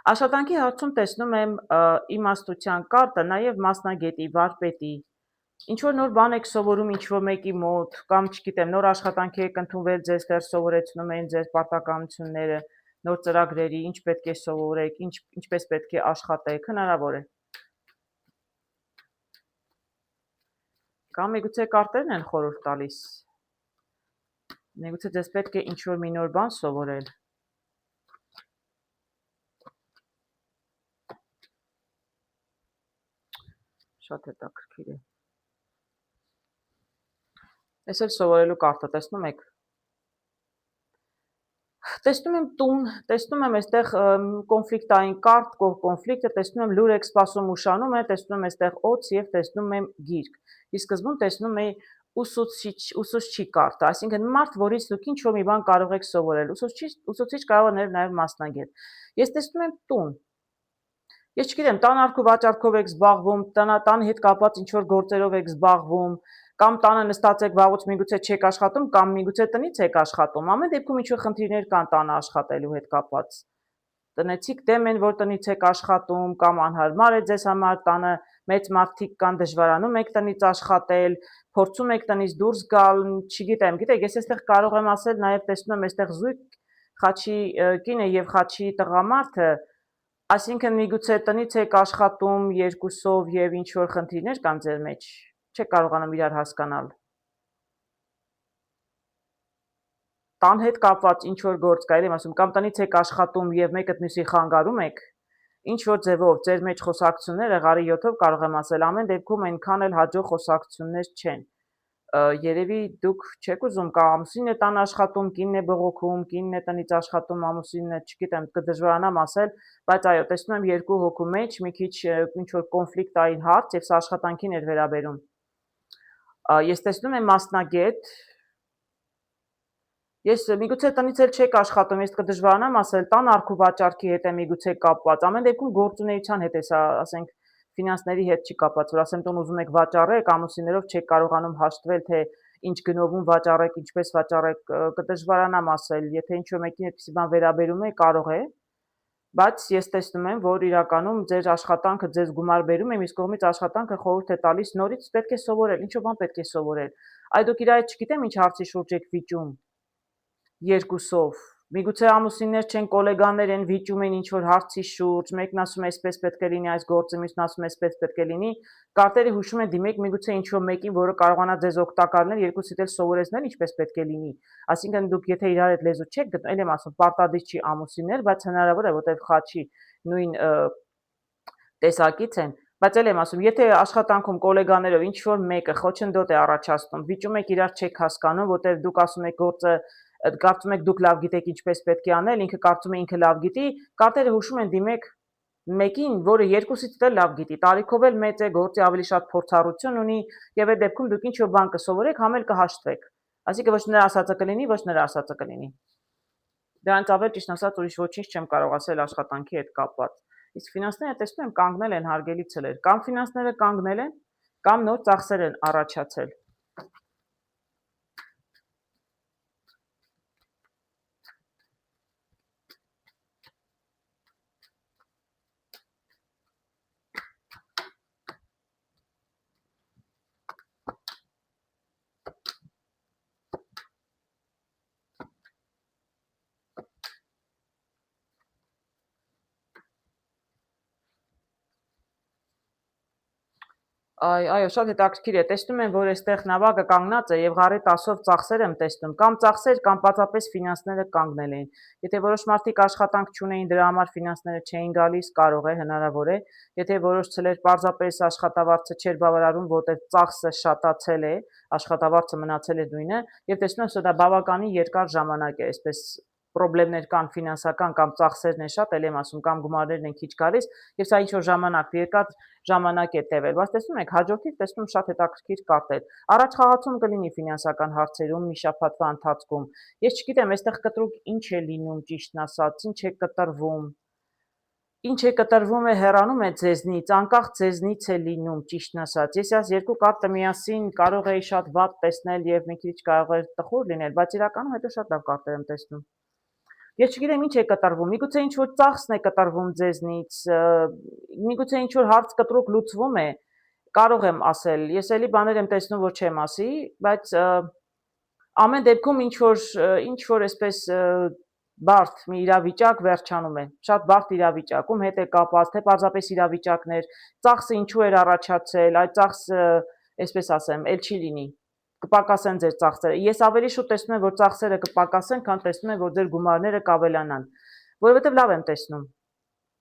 Աշխատանքի հարցում տեսնում եմ իմաստության կարտը, նաեւ մասնագետի, վարպետի, ինչ որ նոր բան եք սովորում ինչ որ մեկի մոտ, կամ չգիտեմ, նոր աշխատանքի եք ընդունվել, ձեզ դեռ սովորեցնում են ձեր պարտականությունները, նոր ծրագրերի, ինչ պետք է սովորեք, ինչպես պետք է աշխատեք, հնարավոր է։ Կամ միգուցե կարտերն են խորհուրդ տալիս։ Միգուցե ձեզ պետք է ինչ որ մի նոր բան սովորել։ Շատ հետաքրքիր է։ Ես էլ սովորելու կարտը տեսնում եք։ Տեսնում եմ տուն, տեսնում եմ այստեղ կոնֆլիկտային կարտ, կոնֆլիկտը, տեսնում եմ լուրջ սպասում ուշանում է, տեսնում եմ այստեղ օց եւ տեսնում եմ գիրք։ Իսկ սկզբում տեսնում էի ուսուցչի կարտը, այսինքն մարդ, որից դուք ինչ որ մի բան կարող եք սովորել։ Ուսուցիչ կարող է նաև մասնագետ։ Ես տեսնում եմ տուն։ Ես չգիտեմ, տան արք ու վաճառքով եք զբաղվում, տան հետ կապված ինչ որ գործերով եք զբաղվում, կամ տանը նստած եք վաղուց միգուցե չեք աշխատում, կամ միգուցե տնից եք աշխատում։ Ամեն դեպքում ինչ որ խնդիրներ կան տանը աշխատելու հետ կապված։ Տնեցիք դեմ են, որ տնից եք աշխատում, կամ անհարմար է ձեզ համար տանը մեծ մարդիկ կան, դժվարանում եք տնից աշխատել, փորձում եք տնից դուրս գալ, չգիտեմ, գիտեք, ես այստեղ կարող եմ ասել, նաև տեսնում եմ այստեղ զույգ Խաչի կինը եւ Խաչի տղամարդը, այսինքն միգուցե տնից եք աշխատում երկուսով եւ ինչ որ խնդիրներ կան ձեր մեջ, չեք կարողանում իրար հասկանալ։ Տան հետ կապված ինչ որ գործ կա, եմ ասում, կամ տնից եք աշխատում եւ մեկը մյուսի խանգարում եք, ինչ որ ձևով ձեր մեջ խոսակցությունները ղարի 7-ով կարող եմ ասել, ամեն դեպքում այնքան էլ հաջող խոսակցություններ չեն։ Երևի դուք չեք ուզում, կամ ամուսինն է տան աշխատում, կինն է բողոքում, կինն է տնից աշխատում, ամուսինն է, չգիտեմ, կդժվարանամ ասել, բայց այո, տեսնում եմ երկու հոգու մեջ մի քիչ ինչ որ կոնֆլիկտային հարց եւ սա աշխատանքին էր վերաբերում։ Ես տեսնում եմ մասնագետ, ես միգուցե տնից էլ չեք աշխատում, ես կդժվարանամ ասել, տան արք ու վաճառքի հետ է միգուցե կապված, ամեն դեպքում գործունեության հետ է սա, ասենք, ֆինանսների հետ չի կապված, որ ասեմ տուն ուզում եք վաճառեք, ամուսիններով չեք կարողանում հաշտվել, թե ինչ գնովում վաճառեք, ինչպես վաճառեք, կդժվարանամ ասել, եթե ինչ-որ մեկին այդպիսի բան վերաբերում է, կարող է, բայց ես տեսնում եմ, որ իրականում ձեր աշխատանքը ձեզ գումար բերում է, մյուս կողմից աշխատանքը խորհուրդ է տալիս նորից պետք է սովորել, ինչ-որ բան պետք է սովորել։ Այ դուք իր այդ չգիտեմ ինչ հարցի շուրջ եք վիճում երկուսով։ Միգուցե ամուսիններ չեն, գոլեգաներ են, վիճում են ինչ-որ հարցի շուրջ, մեկն ասում է այսպես պետք է լինի այս գործը, մյուսն ասում է այսպես պետք է լինի, կարտերը հուշում են դիմեք միգուցե ինչ-որ մեկին, որը կարողանա ձեզ օգտակար լինել, երկուսիդ էլ սովորեցնել ինչպես պետք է լինի։ Այսինքն դուք եթե իրար հետ լեզու չեք գտնում, ել եմ ասում, պարտադիր չի ամուսիններ, բայց հնարավոր է, որտեղ Խաչի նույն տեսակից են, բայց ել եմ ասում, եթե աշխատանքում գոլեգաներով ինչ-որ մեկը խոչընդոտ է առաջացնում, վիճում եք իրար չեք հասկանում, որտեղ դուք ասում եք գործը կարծում եք դուք լավ գիտեք ինչպես պետք է անել, ինքը կարծում է ինքը լավ գիտի, կարտերը հուշում են դիմեք մեկին, որը երկուսից էլ լավ գիտի, տարիքով էլ մեծ է, գործի ավելի շատ փորձառություն ունի եւ այդ դեպքում դուք ինչ-որ բան կսովորեք, համ էլ կհաշտվեք։ Այսինքն ոչ նրա ասածը կլինի, ոչ նրա ասածը կլինի։ Դրանից ավել ճիշտ ասած ուրիշ ոչինչ չեմ կարող ասել աշխատանքի հետ կապված։ Իսկ ֆինանսները տեսնում եմ կանգնել են հարգելի ցելեր, կամ ֆինանսները կանգնել են, կամ նոր ծախսեր են առաջացել։ Այո, շատ հետաքրքիր է, տեսնում եմ, որ այստեղ նավակը կանգնած է եւ ղարի 10-ով ծախսեր եմ տեսնում, կամ ծախսեր, կամ պարզապես ֆինանսները կանգնել էին։ Եթե որոշ մարդիկ աշխատանք չունեին, դրա համար ֆինանսները չէին գալիս, կարող է, հնարավոր է։ Եթե որոշ ցելեր պարզապես աշխատավարձը չէր բավարարում, որտեղ ծախսը շատացել է, աշխատավարձը մնացել է նույնը, եւ տեսնում եմ, որ դա բավականին երկար ժամանակ է, այսպես պրոբլեմներ կան ֆինանսական կամ ծախսերն են շատ, ել եմ ասում, կամ գումարներն են քիչ գալիս, եւ սա ինչ որ ժամանակ, երկար ժամանակ է տևել, բայց տեսնում եք, հաջորդիվ տեսնում շատ հետաքրքիր կարտեր։ Առաջ խաղացում կլինի ֆինանսական հարցերում մի շաբաթվա ընթացքում։ Ես չգիտեմ, այստեղ կտրուկ ինչ է լինում, ճիշտն ասած, ինչ է կտրվում։ Ինչ է կտրվում է հեռանում է ձեզնից, անկախ ձեզնից է լինում, ճիշտն ասած։ Ես այս երկու կարտը միասին կարող էի շատ վատ տեսնել եւ մի քիչ կարող էր տխուր լինել, բայց իրականում հետո շատ լավ կարտեր եմ տեսնում։ Ես չգիտեմ ինչ է կտրվում, միգուցե ինչ որ ծախսն է կտրվում ձեզնից, միգուցե ինչ որ հարց կտրուկ լուծվում է, կարող եմ ասել, ես էլի բաներ եմ տեսնում, որ չեմ ասի, բայց ամեն դեպքում ինչ որ այսպես բարդ մի իրավիճակ վերջանում է, շատ բարդ իրավիճակում հետ է կապված, թե պարզապես իրավիճակներ, ծախսը ինչու էր առաջացել, այդ ծախսը, այսպես ասեմ, էլ չի լինի, կպակասեն ձեր ծախսերը։ Ես ավելի շուտ տեսնում եմ, որ ծախսերը կպակասեն, քան տեսնում եմ, որ ձեր գումարները կավելանան, որովհետև լավ եմ տեսնում,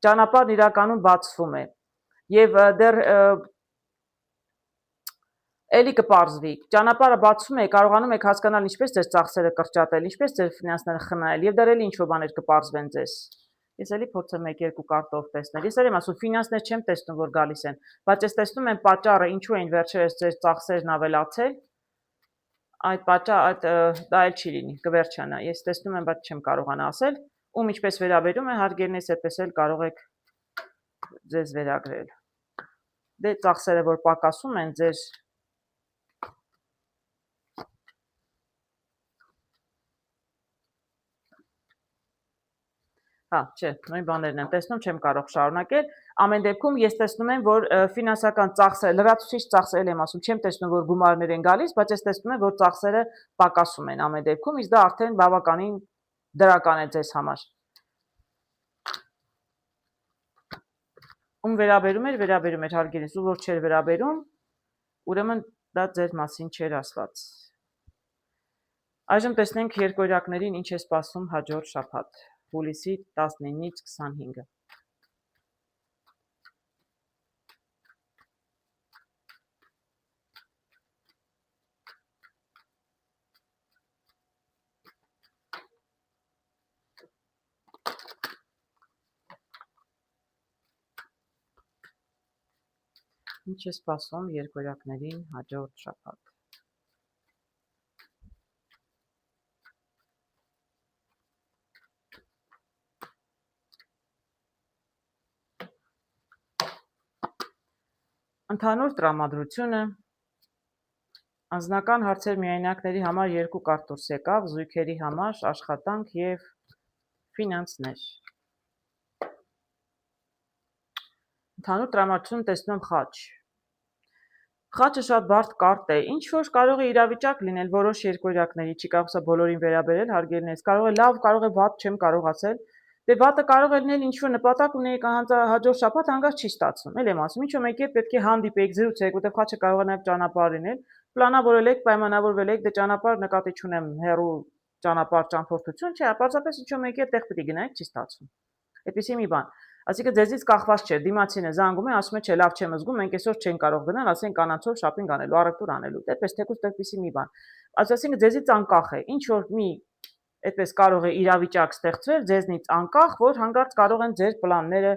ճանապարհն իրականում բացվում է, եւ դեռ էլի կպարզվի։ Ճանապարհը բացում եք, կարողանում եք հասկանալ ինչպես ձեր ծախսերը կրճատել, ինչպես ձեր ֆինանսները խնայել եւ դեռ էլի ինչ-որ բաներ կպարզվեն ձեզ։ Ես էլի փորձեմ 1-2 կարտով տեսնել։ Ես էլ եմ ասում, ֆինանսներ չեմ տեսնում, որ գալիս են, բայց ես տեսնում եմ պատճառը, ինչու են վերջերս ձեր ծախսերն ավելացել։ Այդ պատճառ դա էլ չի լինի, կվերջանա։ Ես տեսնում եմ, բայց չեմ կարողանա ասել, ում ինչպես վերաբերում է հարգերնես, այդպես էլ կարող եք ձեզ վերագրել։ Դե ծախսերը որ պակասում են ձեր Հա, չէ, նույն բաներն եմ տեսնում, չեմ կարող շարունակել։ Ամեն դեպքում ես տեսնում եմ, որ ֆինանսական ծախսերը, լրացուցիչ ծախսեր եմ ասում, չեմ տեսնում, որ գումարներ են գալիս, բայց ես տեսնում եմ, որ ծախսերը պակասում են ամեն դեպքում, իսկ դա արդեն բավականին դրական է ձեզ համար։ Ում վերաբերում էր հարգելիս, ու որ չէր վերաբերում, ուրեմն դա ձեր մասին չէր ասված։ Այժմ տեսնենք երկօրյակներին ինչ է սպասում հաջորդ շաբաթ, հուլիսի 19-ից 25-ը։ Ինչ է սպասում երկօրյակներին հաջորդ շաբաթ։ Ընդհանուր տրամադրությունը, անձնական հարցեր միայնակների համար 2 կարտ դուրս եկավ, զույգերի համար աշխատանք եւ ֆինանսներ։ Ընդհանուր տրամադրություն տեսնում եմ խաչ։ Խաչը շատ բարդ կարտ է, ինչ որ կարող է իրավիճակ լինել որոշ երկօրյակների, չի կարող սա բոլորին վերաբերել, հարգելիներս, կարող է լավ, կարող է վատ, չեմ կարող ասել։ Դե վատը կարող է լինել ինչ-որ նպատակ ունեիք հաջորդ շաբաթ հանկարծ չի ստացվում։ Էլ եմ ասում, ինչ-որ մեկի հետ պետք է հանդիպեք, զրուցեք, որտեղ խաչը կարող է նաև ճանապարհ լինել, պլանավորել եք, պայմանավորվել եք, դե ճանապարհ նկատի չունեմ հեռու ճանապարհ ճամփորդություն, չէ, պարզապես ինչ-որ մեկի հետ տեղ պետք է գնայք, չի ստացվում։ Այդպեսի մի բան։ Այսինքն ձեզից կախված չէ, դիմացինը զանգում է, ասում է, չէ, լավ չեմ զգում, մենք այսօր չենք կարող գնալ, ասենք կանացով շոփինգ անելու, առևտուր անելու։ Այդպես թեկուզ այդպեսի մի բան։ Այսինքն ձեզից անկախ է, ինչ որ մի այդպես կարող է իրավիճակ ստեղծվել ձեզնից անկախ, որ հանկարծ կարող են ձեր պլանները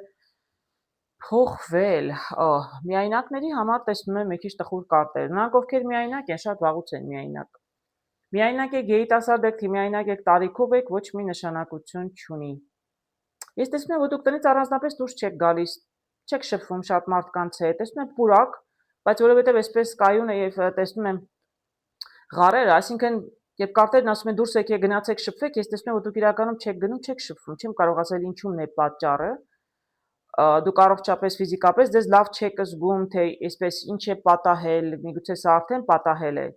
փոխվել։ Միայնակների համար տեսնում եմ մի քիչ տխուր կարտեր։ Նրանք ովքեր միայնակ են, շատ վաղուց են միայնակ։ Միայնակ եք երիտասարդ եք, թե միայնակ եք տարիքով եք, ոչ մի նշանակություն չունի։ Ես տեսնում եմ, որ դուք տնից առանձնապես դուրս չեք գալիս, չեք շփվում շատ մարդկանց հետ, տեսնում եմ պուրակ, բայց որովհետև այսպես կայուն է եւ տեսնում եմ ղարերը, այսինքն երբ կարտերն ասում են դուրս եկեք գնացեք շփվեք, ես տեսնում եմ, որ դուք իրականում չեք գնում, չեք շփվում, չեմ կարող ասել ինչու՞մն է պատճառը։ Դուք առողջապես ֆիզիկապես ձեզ լավ չեք զգում, թե այսպես ինչ է պատահել, միգուցե սա արդեն պատահել է,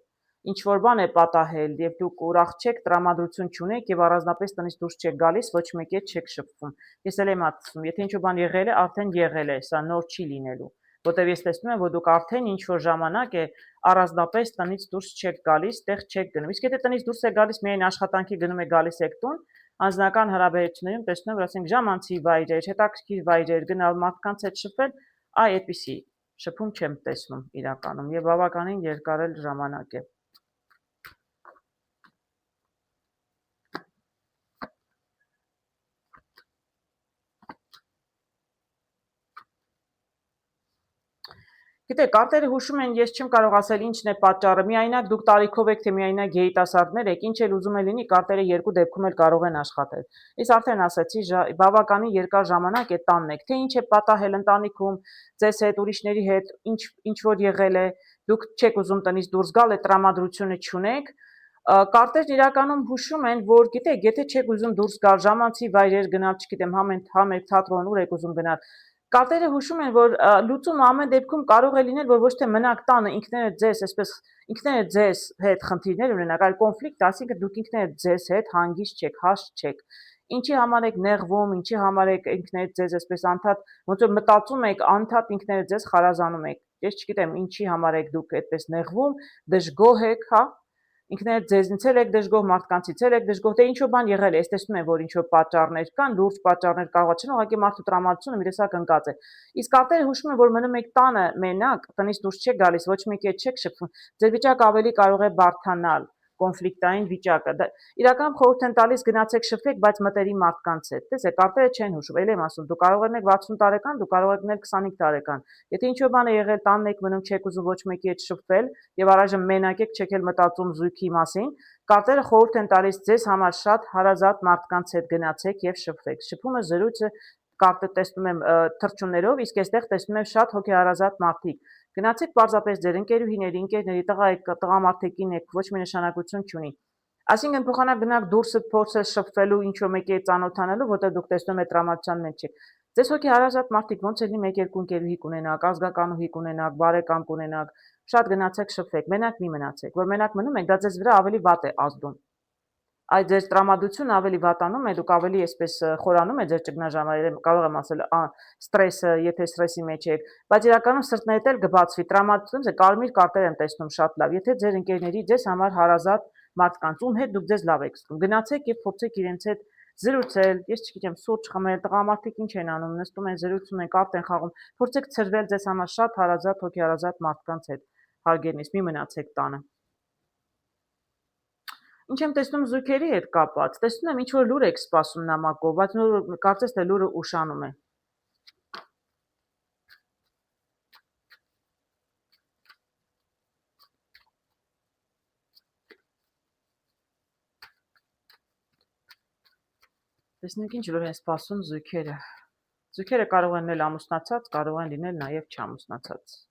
ինչ որ բան է պատահել եւ դուք ուրախ չեք, տրամադրություն չունեք եւ առանձնապես տնից դուրս չեք գալիս, ոչ մեկի հետ չեք շփվում։ Ես էլ եմ ասում, եթե ինչ որ բան եղել է, արդեն եղել է, սա նոր չի լինելու, որտեւ ես տեսնում եմ, որ դուք արդեն ինչ որ ժամանակ է առանձնապես տնից դուրս չեք գալիս, տեղ չեք գնում։ Իսկ եթե տնից դուրս եք գալիս, միայն աշխատանքի գնում եք գալիս եք տուն, անձնական հարաբերություններում տեսնում եմ, որ ասենք ժամանցի վայրեր, հետաքրքիր վայրեր, գնալ մարդկանց հետ շփվել, այդպիսի շփում չեմ տեսնում իրականում եւ բավականին երկար էլ ժամանակ է։ Գիտեք, կարտերը հուշում են, ես չեմ կարող ասել ինչն է պատճառը, միայնակ դուք տարիքով եք, թե միայնակ երիտասարդներ եք, ինչ էլ ուզում է լինի, կարտերը երկու դեպքում էլ կարող են աշխատել։ Ես արդեն ասացի, բավականին երկար ժամանակ է տանն եք, թե ինչ է պատահել ընտանիքում, ձեզ հետ, ուրիշների հետ, ինչ որ եղել է, դուք չեք ուզում տնից դուրս գալ, այդ տրամադրությունը չունեք։ Կարտերն իրականում հուշում են, որ գիտեք, եթե չեք ուզում դուրս գալ, ժամանցի վայրեր գնալ, չգիտեմ, համեր թատրոն, ուր եք ուզում գնալ, կարտերը հուշում են, որ լուծումը ամեն դեպքում կարող է լինել, որ ոչ թե մնաք տանը ինքներդ ձեզ, այսպես ինքներդ ձեզ հետ խնդիրներ ունենաք, այլ կոնֆլիկտ, այսինքն դուք ինքներդ ձեզ հետ հանգիստ չեք, հաշտ չեք։ Ինչի համար եք նեղվում, ինչի համար եք ինքներդ ձեզ այսպես անդադ, ոնց որ մտածում եք, անդադ ինքներդ ձեզ խարազանում եք։ Ես չգիտեմ, ինչի համար եք դուք այդպես նեղվում, դժգոհ եք, հա։ ինքներդ ձեզնից էլ եք դժգոհ, մարդկանցից էլ եք դժգոհ, դե ինչ-որ բան եղել է, ես տեսնում եմ, որ ինչ-որ պատճառներ կան, լուրջ պատճառներ կարող չեն, ուղղակի մարդու տրամադրությունը մի տեսակ ընկած է։ Իսկ արտերը հուշում եմ, որ մնում եք տանը մենակ, տնից դուրս չեք գալիս, ոչ մեկի հետ չեք շփվում, ձեր վիճակը ավելի կարող է բարդանալ, կոնֆլիկտային վիճակը։ Իրականում խորհուրդ են տալիս գնացեք շփվեք, բայց մտերիմ մարդկանց հետ։ Տեսեք, արտերը չեն հուշում, ել եմ ասում, դու կարող եք 60 տարեկան, դու կարող եք 25 տարեկան։ Եթե ինչ-որ բան է եղել, տանն եք մնում, չեք ուզում ոչ մեկի հետ շփվել եւ առայժմ մենակ եք, չեք էլ մտածում զույգի մասին, կարտերը խորհուրդ են տալիս ձեզ համար շատ հարազատ մարդկանց հետ գնացեք եւ շփվեք։ Շփումը զրույցը կարտը տեսնում եմ թռչուններով, իսկ այստեղ տեսնում եմ շատ հոգեհարազատ մարդիկ։ Գնացեք պարզապես ձեր ընկերուհիների, ընկերների, տղամարդիկին եք, ոչ մի նշանակություն չունի։ Այսինքն փոխանակ գնաք դուրսը փորձել շփվելու ինչ-որ մեկի հետ ծանոթանալու, որտեղ դուք տեսնում եք տրամադրության մեջ չեք։ Ձեզ հոգեհարազատ մարդիկ ոնց էլի 1-2 ընկերուհի կունենաք, ազգականուհի կունենաք, բարեկամ կունենաք, շատ գնացեք շփվեք, մենակ մի մնացեք, որ մենակ մնում եք, դա ձեզ վրա ավելի վատ է ազդում։ Այդ ձեր տրամադրությունը ավելի վատանում է, դուք ավելի այսպես խորանում է ձեր ճգնաժամերը, կարող եմ ասել, ստրեսը, եթե ստրեսի մեջ եք, բայց իրականում սրտներդ էլ կբացվի, տրամադրությունը կարմիր կարտեր եմ տեսնում շատ լավ, եթե ձեր ընկերների, ձեզ համար հարազատ մարդկանց, ում հետ դուք ձեզ լավ եք զգում, գնացեք եւ փորձեք իրենց հետ զրուցել, ես չգիտեմ, սուրճ խմել, տղամարդիկ ինչ են անում, նստում են, զրուցում են, կարտ են խաղում, փորձեք ցրվել ձեզ համար շատ հարազատ, հոգեհարազատ մարդկանց հետ, հարգելնից, մի մնացեք տանը։ Ինչ եմ տեսնում զույգերի հետ կապված, տեսնում եմ ինչ-որ լուր եք սպասում նամակով, բայց կարծես թե լուրը ուշանում է։ Տեսնենք ինչ լուր են սպասում զույգերը։ Զույգերը կարող են լինել ամուսնացած, կարող են լինել նաև չամուսնացած։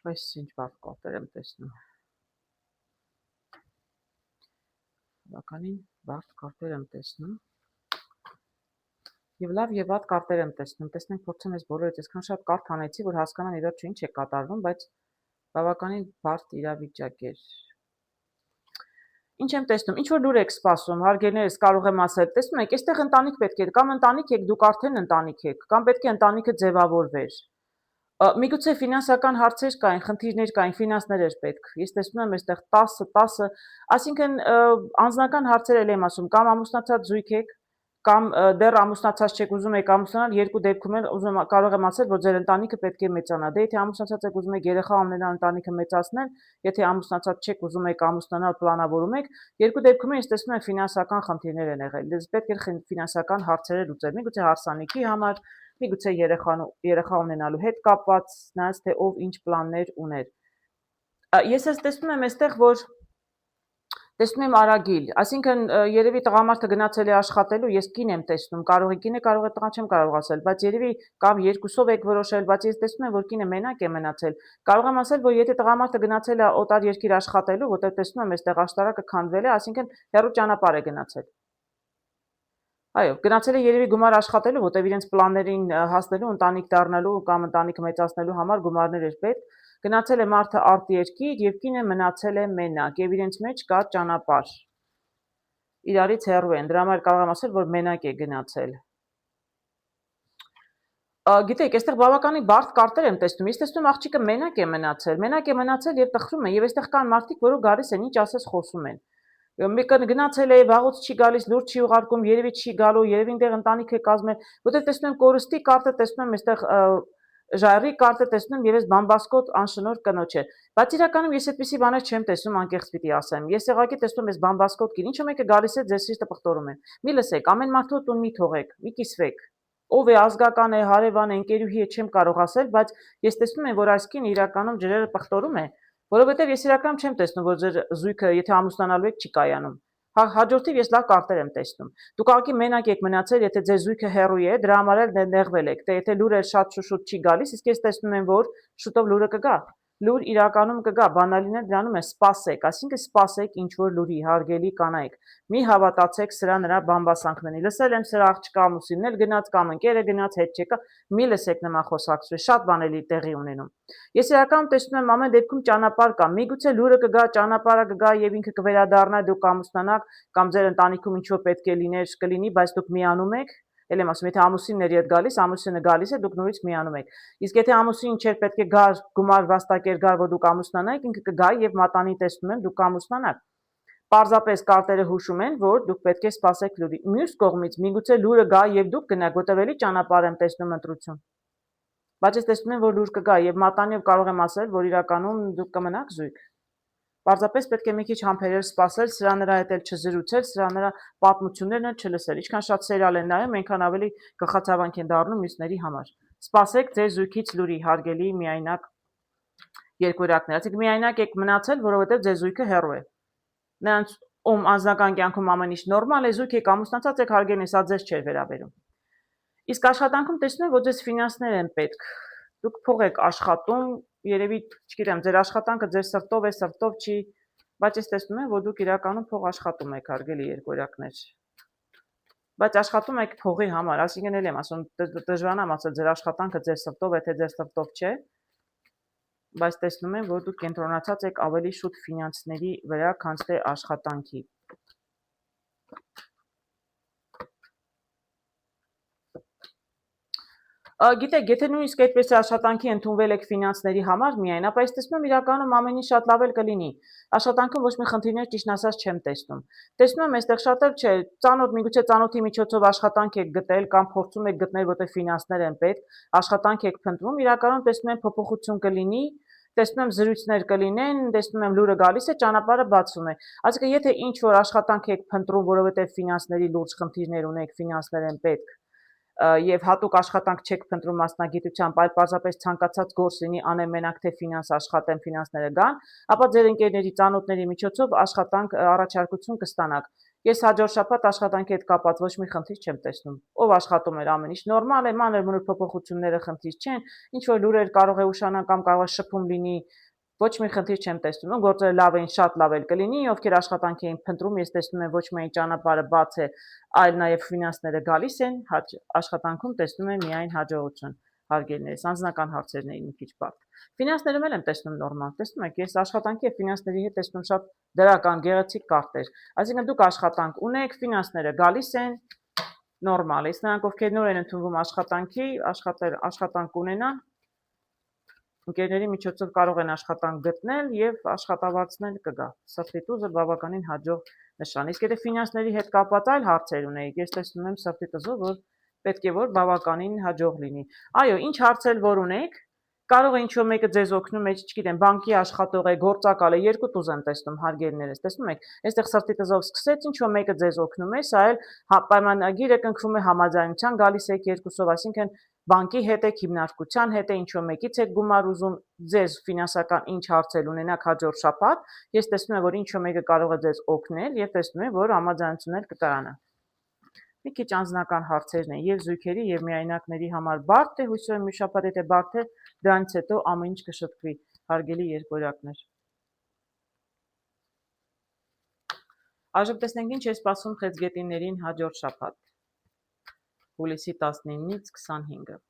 Այս ինչ բարձ կարտեր եմ տեսնում։ Բավականին բարձ կարտեր եմ տեսնում։ Եվ լավ եւ վատ կարտեր եմ տեսնում։ Տեսնենք փորձեմ ես բոլորից այսքան շատ կարտ հանեցի, որ հասկանամ ի վերջո ինչ է կատարվում, բայց բավականին բարդ իրավիճակ էր։ Ինչ եմ տեսնում, ինչ որ լուր եք սպասում, հարգելիներս կարող եմ ասել, տեսնում եք, այստեղ ընտանիք պետք է, կամ ընտանիք եք, դուք արդեն ընտանիք եք, կամ պետք է ընտանիքը ձևավորվեր։ Միգուցե ֆինանսական հարցեր կային, խնդիրներ կային, ֆինանսներ էր պետք։ Ես տեսնում եմ այստեղ 10, այսինքն անձնական հարցեր եմ ասում, կամ ամուսնացած զույգ եք, կամ դեռ ամուսնացած չեք, ուզում եք ամուսնանալ, երկու դեպքում էլ կարող եմ ասել, որ ձեր ընտանիքը պետք է մեծանա։ Դե եթե ամուսնացած եք, ուզում եք երեխա ունենալ, ընտանիքը մեծացնել, եթե ամուսնացած չեք, ուզում եք ամուսնանալ, պլանավորում եք, երկու դեպքում ես տեսնում եմ ֆինանսական խնդիրներ են եղել։ Դες պետք է ֆինանսական հարցեր լուծել։ Միգուցե հարսանիքի համար, միգուցե երեխա ունենալու հետ կապված, նայած թե ով ինչ պլաններ ուներ։ Ես ես տեսնում եմ այստեղ, որ տեսնում եմ արագիլ, այսինքն երևի տղամարդը գնացել է աշխատելու, ես կին եմ տեսնում, կարող է կինը, կարող է տղա չեմ կարող ասել, բայց երևի կամ երկուսով եք որոշել, բայց ես տեսնում եմ, որ կինը մենակ է մնացել։ Կարող եմ ասել, որ եթե տղամարդը գնացել է օտար երկիր աշխատելու, որտեղ տեսնում եմ այստեղ աշտարակը քանդվել է, այսինքն հեռու ճանապարհ է գնացել։ Այո, գնացել է երևի գումար աշխատելու, որտեղ իրենց պլաններին հասնելու, ընտանիք դառնալու կամ ընտանիքը մեծացնելու համար գումարներ էր պետք։ Գնացել է մարդը արտերկիր եւ կինը մնացել է մենակ եւ իրենց մեջ կա ճանապարհ։ Իրարից հեռու են, դրա համար կարող եմ ասել, որ մենակ է գնացել։ Գիտեք, այստեղ բավականին բարդ կարտեր եմ տեսնում։ Ես տեսնում աղջիկը մենակ է մնացել եւ տխրում է եւ այստեղ կան մարդիկ, որոնք գալիս են, ինչ ասես խոսում են։ Մեկը գնացել է, վաղուց չի գալիս, լուր չի ուղարկում, երևի չի գալու, երևի այնտեղ ընտանիք է կազմել, որտեղ տեսնում եմ կորստի կարտը, տեսնում եմ այստեղ ժայռի կարտը, տեսնում եմ եւ այս բամբասկոտ անշնոր կնոջ է։ Բայց իրականում ես այդպիսի բաներ չեմ տեսնում, անկեղծ պիտի ասեմ։ Ես եղակի տեսնում եմ այս բամբասկոտ կին, ինչու մեկը գալիս է ձեր սիրտը պղտորում է։ Մի լսեք, ամեն մարդու տուն մի թողեք, մի կիսվեք։ Ով է ազգական է, հարևան է, ընկերուհի է, չեմ կարող ասել, բայց ես տեսնում եմ, որ այս կինը իրականում ջրերը պղտորում է, որովհետեւ ես իրականում չեմ տեսնում, որ ձեր զույգը, եթե ամուսնանալու եք, չի կայանում։ Հաջորդիվ ես լավ կարտեր եմ տեսնում։ Դուք աղի մենակ եք մնացել, եթե ձեր զույգը հեռու է, դրա համար էլ նեղվել եք։ Դե եթե լուրը շատ շուտ չի գալիս, իսկ ես տեսնում եմ, որ շուտով լուրը կգա։ լուր իրականում կգա, բանալիներ դրանում է սպասեք, այսինքն սպասեք ինչ որ լուրի, հարգելի կանայք, մի հավատացեք սրա նրա բամբասանքներին, լսել եմ սրա աղջկա ամուսինն էլ գնաց կամ ընկերը գնաց, հետ չեկա, մի լսեք նման խոսակցություն, շատ բաներ տեղի ունենում։ Ես իրականում տեսնում եմ ամեն դեպքում ճանապարհ կա, միգուցե լուրը կգա, ճանապարհը կգա եւ ինքը կվերադառնա, դուք կամուսնանաք կամ ձեր ընտանիքում ինչ որ պետք է լիներ, կլինի, բայց դուք միանում եք, ել եմ ասում, եթե ամուսինն էր ետ գալիս, ամուսինը գալիս է, դուք նորից միանում եք։ Իսկ եթե ամուսինը չէր պետք է գար, գումար վաստակեր գար, որ դուք ամուսնանաք, ինքը կգա եւ մատանի տեսնում եմ, դուք կամուսնանաք։ Պարզապես կարտերը հուշում են, որ դուք պետք է սպասեք լուրի։ Մյուս կողմից, միգուցե լուրը գա եւ դուք գնաք, որտեւ էլի ճանապարհ եմ տեսնում ընտրություն։ Բայց ես տեսնում եմ, որ լուր կգա եւ մատանիով կարող եմ ասել, որ իրականում դուք կմնաք զույգ։ Պարզապես պետք է մի քիչ համբերել սպասել, սրա նրա հետ էլ չզրուցել, սրա նրա պատմություններն էլ չլսել։ Ինչքան շատ սերիալ են նայում, այնքան ավելի գլխացավանք են դառնում մյուսների համար։ Սպասեք ձեր զույգից լուրի, հարգելի միայնակ երկորյակներ։ Այսինքն միայնակ եք մնացել, որովհետև ձեր զույգը հեռու է։ Նրանց ում անձնական կյանքում ամեն ինչ նորմալ է, զույգ եք ամուսնացած եք, հարգելի, սա ձեզ չէր վերաբերում։ Իսկ աշխատանքում տեսնում եք, որ ձեզ ֆինանսներ են պետք։ Դուք փող եք աշխատում, երևի, չգիտեմ, ձեր աշխատանքը ձեր սրտով է, սրտով չի, բայց ես տեսնում եմ, որ դուք իրականում փող աշխատում եք, հարգելի երկորյակներ։ Բայց աշխատում եք փողի համար, այսինքն էլ եմ ասում, դժվարն եմ ասել, ձեր աշխատանքը ձեր սրտով է, թե ձեր սրտով չէ, բայց տեսնում եմ, որ դուք կենտրոնացած եք ավելի շուտ ֆինանսների վրա, քան թե աշխատանքի։ Գիտեք, եթե նույնիսկ այդպես աշխատանքի ընդունվել եք ֆինանսների համար միայն, ապա ես տեսնում եմ իրականում ամեն ինչ շատ լավ էլ կլինի։ Աշխատանքում ոչ մի խնդիրներ ճիշտ ասած չեմ տեսնում։ Տեսնում եմ այստեղ շատ էլ չէ, ծանոթ, միգուցե ծանոթի միջոցով աշխատանք եք գտել կամ փորձում եք գտնել, որտեղ ֆինանսներ են պետք, աշխատանք եք փնտրում, իրականում տեսնում եմ փոփոխություն կլինի, տեսնում եմ զրույցներ կլինեն, տեսնում եմ լուրը գալիս է, ճանապարհը բացվում է։ Այսինքն եթե ինչ որ աշխատանք եք փնտրում, որովհետև ֆինանսների լուրջ խնդիրներ ունեք, ֆինանսներ են պետք, եւ հատուկ աշխատանք չեք փնտրում մասնագիտությամբ, այլ պարզապես ցանկացած գործ լինի անեմ մենակ թե ֆինանս աշխատեմ, ֆինանսները գան, ապա ձեր ընկերների, ծանոթների միջոցով աշխատանք առաջարկություն կստանաք։ Ես հաջորդ շաբաթ աշխատանքի հետ կապված ոչ մի խնդիր չեմ տեսնում։ Ով աշխատում էր ամեն ինչ նորմալ է, մանր-մունր փոփոխությունները խնդիր չեն, ինչ որ լուրեր կարող է ուշանալ կամ կարող է շփում լինի, ոչ մի խնդիր չեմ տեսնում, գործերը լավ էին, շատ լավ էլ կլինի, ովքեր աշխատանք էին փնտրում, ես տեսնում եմ ոչ միայն ճանապարհը բաց է, այլ նաև ֆինանսները գալիս են, աշխատանքում տեսնում եմ միայն հաջողություն, հարգելիներս, անձնական հարցերն էին մի քիչ բարդ։ Ֆինանսներում էլ եմ տեսնում նորմալ, տեսնում եք, ես աշխատանքի եւ ֆինանսների հետ տեսնում շատ դրական, գեղեցիկ կարտեր։ Այսինքն դուք աշխատանք ունեք, ֆինանսները գալիս են, նորմալ է։ Իսկ նրանք, ովքեր նոր են ընդունվում աշխատանքի, աշխատանք ունենան, ընկերների միջոցով կարող են աշխատանք գտնել եւ աշխատավարձնել կգա։ Սրտի տուզը բավականին հաջող նշան։ Իսկ եթե ֆինանսների հետ կապված այլ հարցեր ունեիք, ես տեսնում եմ սրտի տուզով, որ պետք է որ բավականին հաջող լինի։ Այո, ինչ հարցեր որ ունեք, կարող է ինչ-որ մեկը ձեզ օգնում է, չգիտեմ, բանկի աշխատող է, գործակալ է, երկու տուզ եմ տեսնում, հարգելիներս, տեսնում եք, այստեղ սրտի տզով սկսեց, ինչ-որ մեկը ձեզ օգնում է, սա էլ պայմանագիր է կնքվում է համաձայնության, գալիս եք երկուսով, այսինքն բանկի հետ եք, հիմնարկության հետ է, ինչ-որ մեկից եք գումար ուզում, ձեզ ֆինանսական ինչ հարցեր ունենաք հաջորդ շաբաթ, ես տեսնում եմ, որ ինչ-որ մեկը կարող է ձեզ օգնել եւ տեսնում եմ, որ համաձայնություններ կկայանա։ Մի քիչ անձնական հարցերն են եւ զույգերի եւ միայնակների համար բարդ է, հույսով եմ մի շաբաթ եթե բարդ է, դրանից հետո ամեն ինչ կշտկվի, հարգելի երկորյակներ։ Այժմ տեսնենք ինչ է սպասում խեցգետիններին հաջորդ շաբաթ, հուլիսի 19-ից 25-ը։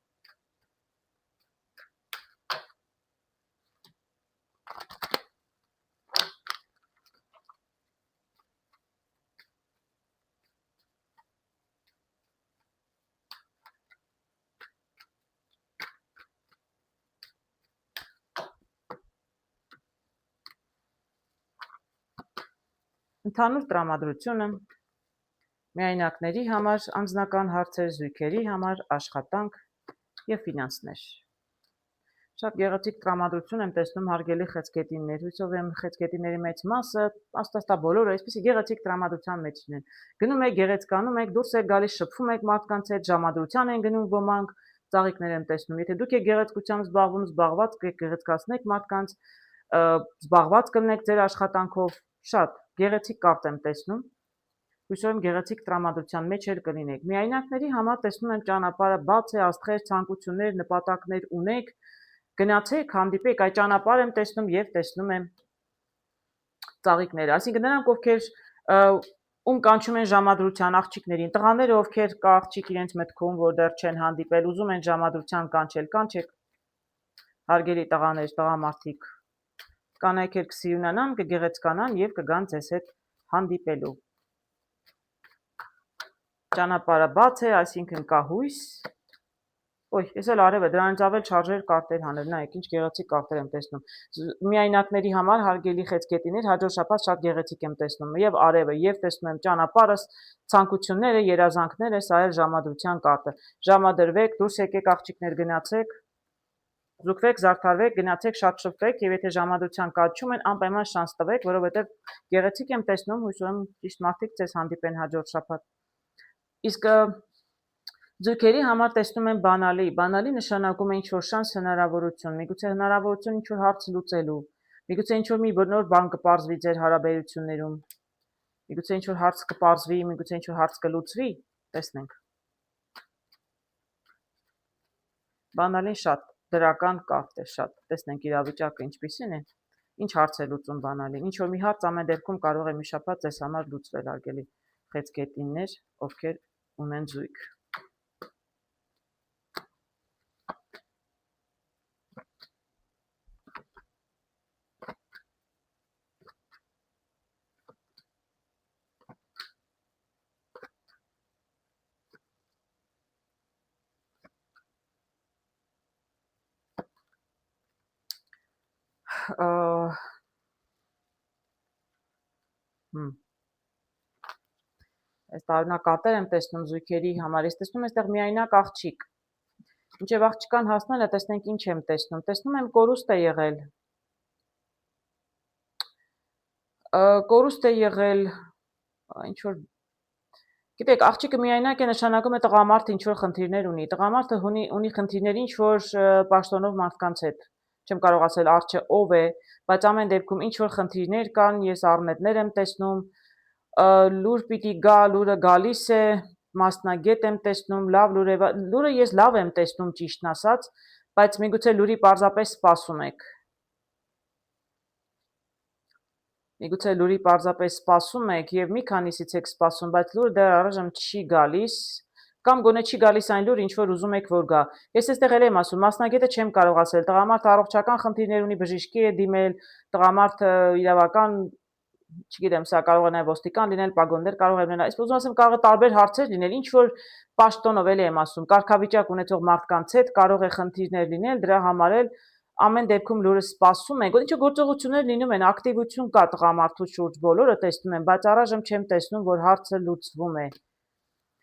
Ընդհանուր տրամադրությունը միայնակների համար, անձնական հարցեր, զույգերի համար, աշխատանք եւ ֆինանսներ։ Շատ գեղեցիկ տրամադրություն եմ տեսնում հարգելի խեցգետիններ, հույսով եմ խեցգետինների մեծ մասը, աստաստա բոլորը այսպեսի գեղեցիկ տրամադրության մեջ են։ Գնում եք, գեղեցկանում եք, դուրս եք գալիս, շփվում եք մարդկանց հետ, ժամադրության են գնում ոմանք, ծաղիկներ եմ տեսնում։ Եթե դուք եք գեղեցկությամբ զբաղվում, զբաղված եք, գեղեցկացնեք մարդկանց, զբաղված կլինեք ձեր աշխատանքով, շատ գեղեցիկ կարտ եմ տեսնում։ Հույսով եմ գեղեցիկ տրամադրության մեջ էլ կլինեք։ Միայնակների համար տեսնում եմ ճանապարհը բաց է, աստղեր, ցանկություններ, նպատակներ ունեք, գնացեք, հանդիպեք, այդ ճանապարհ եմ տեսնում եւ տեսնում եմ ծաղիկները, այսինքն նրանք ովքեր ում կանչում են ժամադրության աղջիկներին, տղաները ովքեր կա աղջիկ իրենց մտքում, որ դեռ չեն հանդիպել, ուզում են ժամադրության կանչել, կանչեք, հարգելի տղաներ, տղամարդիկ, կանայք էլ կսիրունանան, կգեղեցկանան եւ կգան ձեզ հետ հանդիպելու։ Ճանապարհը բաց է, այսինքն կա հույս։ Ոյ, ես էլ արև է, դրանից ավել շարժեր կարտեր հանել, նայեք, ինչ գեղեցիկ կարտեր եմ տեսնում։ Միայնակների համար հարգելի խեցգետիներ, հաջորդ շաբաթ շատ գեղեցիկ եմ տեսնում, եւ արևը, եւ տեսնում եմ ճանապարհս, ցանկությունները, երազանքները, սա էլ ժամադրության կարտը։ Ժամադրվեք, դուրս եկեք աղջիկներ, գնացեք, զուգվեք, զարդարվեք, գնացեք, շատ շփվեք, եւ եթե ժամադրության կաչում են, անպայման շանս տվեք, որովհետեւ գեղեցիկ եմ տեսնում, հույս ունեմ ճիշտ մարդիկ ձեզ հանդիպեն հաջորդ շաբաթ։ Իսկ ձուկերի համար տեսնում եմ բանալի նշանակում է ինչ-որ շանս, հնարավորություն, միգուցե հնարավորություն ինչ-որ հարց լուծելու, միգուցե ինչ-որ մի նոր բան կպարզվի ձեր հարաբերություններում, միգուցե ինչ-որ հարց կպարզվի, միգուցե ինչ-որ հարց կլուծվի, տեսնենք։ Բանալին շատ դրական կարտ է, շատ, տեսնենք իրավիճակը ինչպիսին է, ինչ հարց է լուծում բանալին, ինչ-որ մի հարց ամեն դեպքում կարող է մի շաբաթ ձեզ համար լուծվել, արգելի խեցգետիններ, ովքեր ունեն զույգ։ Այս տարնակատեր եմ տեսնում զույգերի համար, ես տեսնում այստեղ միայնակ աղջիկ, մինչև աղջկան հասնելը տեսնենք ինչ եմ տեսնում եմ կորուստ է եղել, ինչ-որ, գիտեք, աղջիկը միայնակ է նշանակում է տղամարդը ինչ-որ խնդիրներ ունի, տղամարդը ունի խնդիրներ ինչ-որ պաշտոնով մարդկանց հետ, չեմ կարող ասել արջը ով է, բայց ամեն դեպքում ինչ-որ խնդիրներ կան, ես առնետներ եմ տեսնում, լուր պիտի գա, լուրը գալիս է, մասնագետ եմ տեսնում, լավ լուր է, լուրը ես լավ եմ տեսնում ճիշտն ասած, բայց միգուցե լուրի պարզապես սպասում եք։ Միգուցե լուրի պարզապես սպասում եք եւ մի քանիսից եք սպասում, բայց լուրը դեռ առայժմ չի գալիս, կամ գոնե չի գալիս այն լուրը, ինչ որ ուզում եք որ գա։ Ես այստեղ էլ եմ ասում, մասնագետը չեմ կարող ասել, տղամարդը առողջական խնդիրներ ունի, բժշկի է դիմել, տղամարդը իրավական, չգիտեմ, սա կարող է նաև ոստիկան լինել, պագոններ կարող է լինել, այսպես ուզում ասեմ, կարող է տարբեր հարցեր լինել, ինչ որ պաշտոնով էլ եմ ասում, կարգավիճակ ունեցող մարդկանց հետ կարող է խնդիրներ լինել, դրա համար էլ ամեն դեպքում լուրը սպասում ենք, ինչ որ գործողություններ լինում են, ակտիվություն կա տղամարդու շուրջ, բոլորը տեսնում են, բայց առայժմ չեմ տեսնում, որ հարցը լուծվում է։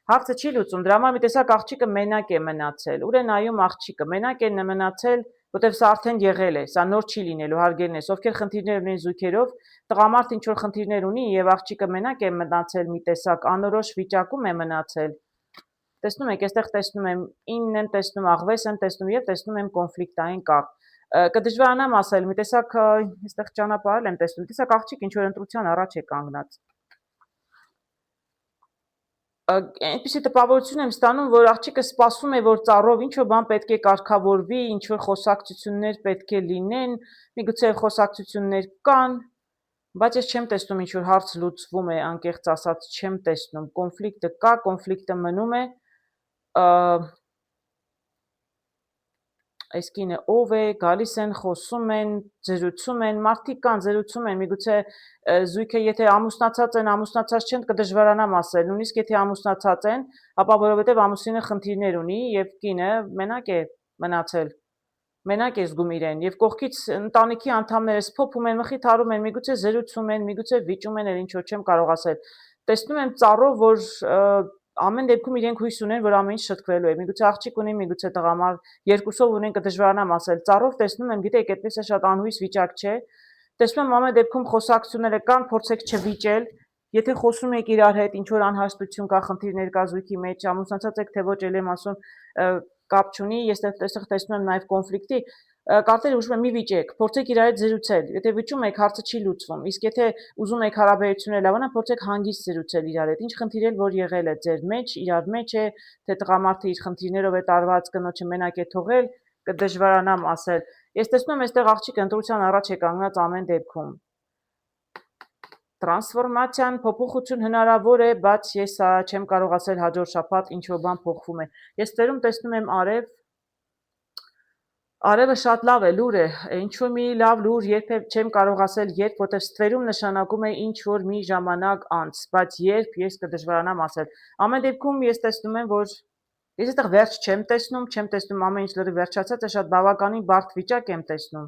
Հարցը չի լուծում, դրա համար մի տեսակ աղջիկը մենակ է մնացել, ուր է նայում աղջիկը, մենակ է մնացել, որտեվ սա արդեն եղել է, սա նոր չի լինելու, հարգելնես, ովքեր խնդիրներ ունեն զույգերով, տղամարդը ինչ որ խնդիրներ ունի եւ աղջիկը մենակ է մնացել, մի տեսակ անորոշ վիճակում է մնացել։ Տեսնում եք, այստեղ տեսնում եմ 9 եմ տեսնում, աղվես եմ տեսնում եւ տեսնում եմ կոնֆլիկտային կարտ։ Կդժվարանամ ասել, մի տեսակ այստեղ ճանապարհ եմ տեսնում, մի տեսակ աղջիկ ինչ որ ընտրության առաջ է կանգնած։ Այնպիսի տպավորություն եմ ստանում, որ աղջիկը սպասում է, որ ծառով ինչ-որ բան պետք է կարգավորվի, ինչ-որ խոսակցություններ պետք է լինեն, միգուցե խոսակցություններ կան, բայց ես չեմ տեսնում ինչ-որ հարց լուծվում է, անկեղծ ասած չեմ տեսնում, կոնֆլիկտը կա, կոնֆլիկտը մնում է, այս կինը ով է, գալիս են, խոսում են, զրուցում են, մարդիկ կան, զրուցում են, միգուցե զույգը եթե ամուսնացած են, ամուսնացած չեն, կդժվարանամ ասել, նույնիսկ եթե ամուսնացած են, ապա որովհետև ամուսինը խնդիրներ ունի եւ կինը մենակ է մնացել, մենակ է զգում իրեն եւ կողքից ընտանիքի անդամները սփոփում են, մխիթարում են, միգուցե զրուցում են, միգուցե վիճում են, ինչ որ չեմ կարող ասել։ Տեսնում եմ ծառով, որ ամեն դեպքում իրենք հույս ունեն, որ ամեն ինչ շտկվելու է։ Միգուցե աղջիկ ունի, միգուցե տղամարդ, երկուսով ունեն, կդժվարանամ ասել։ Ծառով տեսնում եմ, գիտեք, այդպես է շատ անհույս վիճակ չէ։ Տեսնում եմ ամեն դեպքում խոսակցությունները կան, փորձեք չվիճել։ Եթե խոսում եք իրար հետ, ինչ որ անհաշտություն կա, խնդիրներ կա զույգի մեջ, ամուսնացած եք, թե ոչ, ել եմ ասում, կապ չունի, ես այստեղ տեսնում եմ նաև կոնֆլիկտի, կարտերը ուժում եմ մի վիճեք, փորձեք իրար հետ զրուցել, եթե վիճում եք, հարցը չի լուծվում, իսկ եթե ուզում եք հարաբերությունները լավանալ, փորձեք հանգիստ զրուցել իրար հետ, ինչ խնդիր էլ որ եղել է ձեր մեջ, իրար մեջ է, թե տղամարդը իր խնդիրներով է տարված, կնոջը մենակ է թողել, կդժվարանամ ասել։ Ես տեսնում եմ այստեղ աղջիկը ընտրության առաջ է կանգնած ամեն դեպքում։ Տրանսֆորմացիան, փոփոխություն հնարավոր է, բայց ես չեմ կարող ասել հաջորդ շաբաթ ինչ որ բան փոխվում է։ Ես ծերում տեսնում եմ արև, արևը շատ լավ է, լուր է, ինչ-որ մի լավ լուր, երբեք չեմ կարող ասել երբ, որտեղ ստվերում նշանակում է ինչ-որ մի ժամանակ անց, բայց երբ ես կդժվարանամ ասել։ Ամեն դեպքում ես տեսնում եմ, որ ես այստեղ վերջ չեմ տեսնում ամեն ինչ լրիվ վերջացած է, շատ բավականին բարդ վիճակ եմ տեսնում։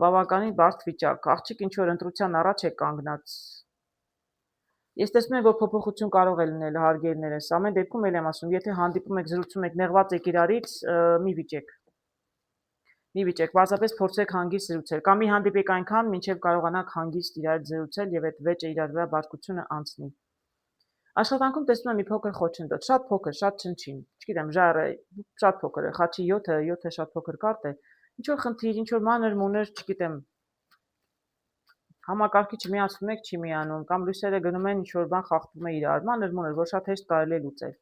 Բավականին բարդ վիճակ, աղջիկ ինչ-որ ընտրության առաջ է կանգնած։ Ես տեսնում եմ, որ փոփոխություն կարող է լինել, հարգելիներս, ամեն դեպքում էլ եմ ասում, եթե հանդիպում եք, զրուցում եք, նեղված եք իրարից, մի վիճեք։ Մի վիճեք, պարզապես փորձեք հանգիստ զրուցել, կամ մի հանդիպեք այնքան, մինչև կարողանաք հանգիստ իրար զրուցել եւ այդ վեճը իրար վրա բարկությունը անցնի։ Աշխատանքում տեսնում եմ մի փոքր խոչընդոտ, շատ փոքր, շատ չնչին, չգիտեմ, ժայռը շատ փոքր է, խաչի 7-ը շատ փոքր կարտ է, ինչ որ խնդիր, ինչ որ մանր մուներ, չգիտեմ, համակարգիչը միացնում եք, չի միանում, կամ լույսերը գնում են, ինչ որ բան խախտվում է իրար, մանր մուներ, որ շատ հեշտ կարելի է լուծել։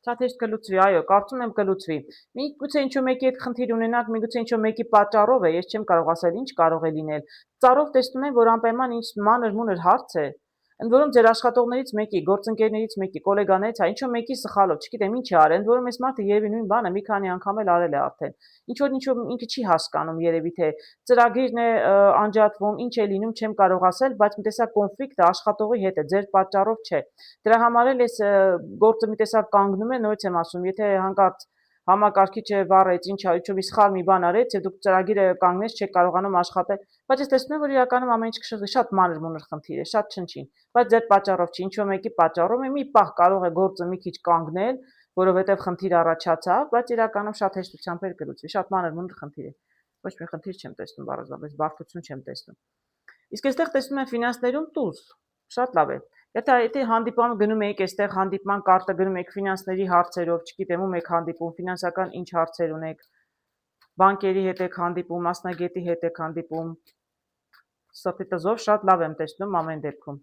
Շատ հեշտ կլուծվի, այո, կարծում եմ կլուծվի։ Միգուցե ինչ-որ մեկի հետ խնդիր ունենաք, միգուցե ինչ-որ մեկի պատճառով է, ես չեմ կարող ասել ինչ կարող է լինել։ Ծառով տեսնում եմ, որ անպայման ինչ մանր-մունր հարց է, ընդ որում ձեր աշխատողներից մեկի, գործընկերներից մեկի, գոլեգաներից, ինչ-որ մեկի սխալով, չգիտեմ ինչ է արել, ընդ որում այս մարդը երևի նույն բանը մի քանի անգամ էլ արել է արդեն։ Ինչ-որ ինքը չի հասկանում երևի թե ծրագիրն է անջատվում, ինչ է լինում, չեմ կարող ասել, բայց մի տեսակ կոնֆլիկտը աշխատողի հետ է, ձեր պատճառով չէ։ Դրա համար էլ այս գործը մի տեսակ կանգնում է, նորից եմ ասում, եթե հանկարծ համակարգիչը վառեց, ինչ-որ մի սխալ մի բան արեց եւ դուք ծրագիրը կանգնեց, չեք կարողանում աշխատել, բայց ես տեսնում եմ, որ իրականում ամեն ինչ կշռվի, շատ մանր-մունր խնդիր է, շատ չնչին, բայց ձեր պատճառով չի, ինչ-որ մեկի պատճառով է, մի պահ կարող է գործը մի քիչ կանգնել, որովհետեւ խնդիր առաջացավ, բայց իրականում շատ հեշտությամբ էլ կլուծվի, շատ մանր-մունր խնդիր է։ Ոչ մի խնդիր չեմ տեսնում բառազաբար, բարդություն չեմ տեսնում։ Իսկ այստեղ տեսնում եմ ֆինանսներում տուր, շատ լավ է։ Եթե հանդիպան գնում եք, այստեղ հանդիպման կարտը գնում եք ֆինանսների հարցերով, չգիտեմ ում եք հանդիպում, ֆինանսական ինչ հարցեր ունեք, բանկերի հետ եք հանդիպում, մասնագետի հետ եք հանդիպում, սրտի տզով շատ լավ եմ տեսնում ամեն դեպքում։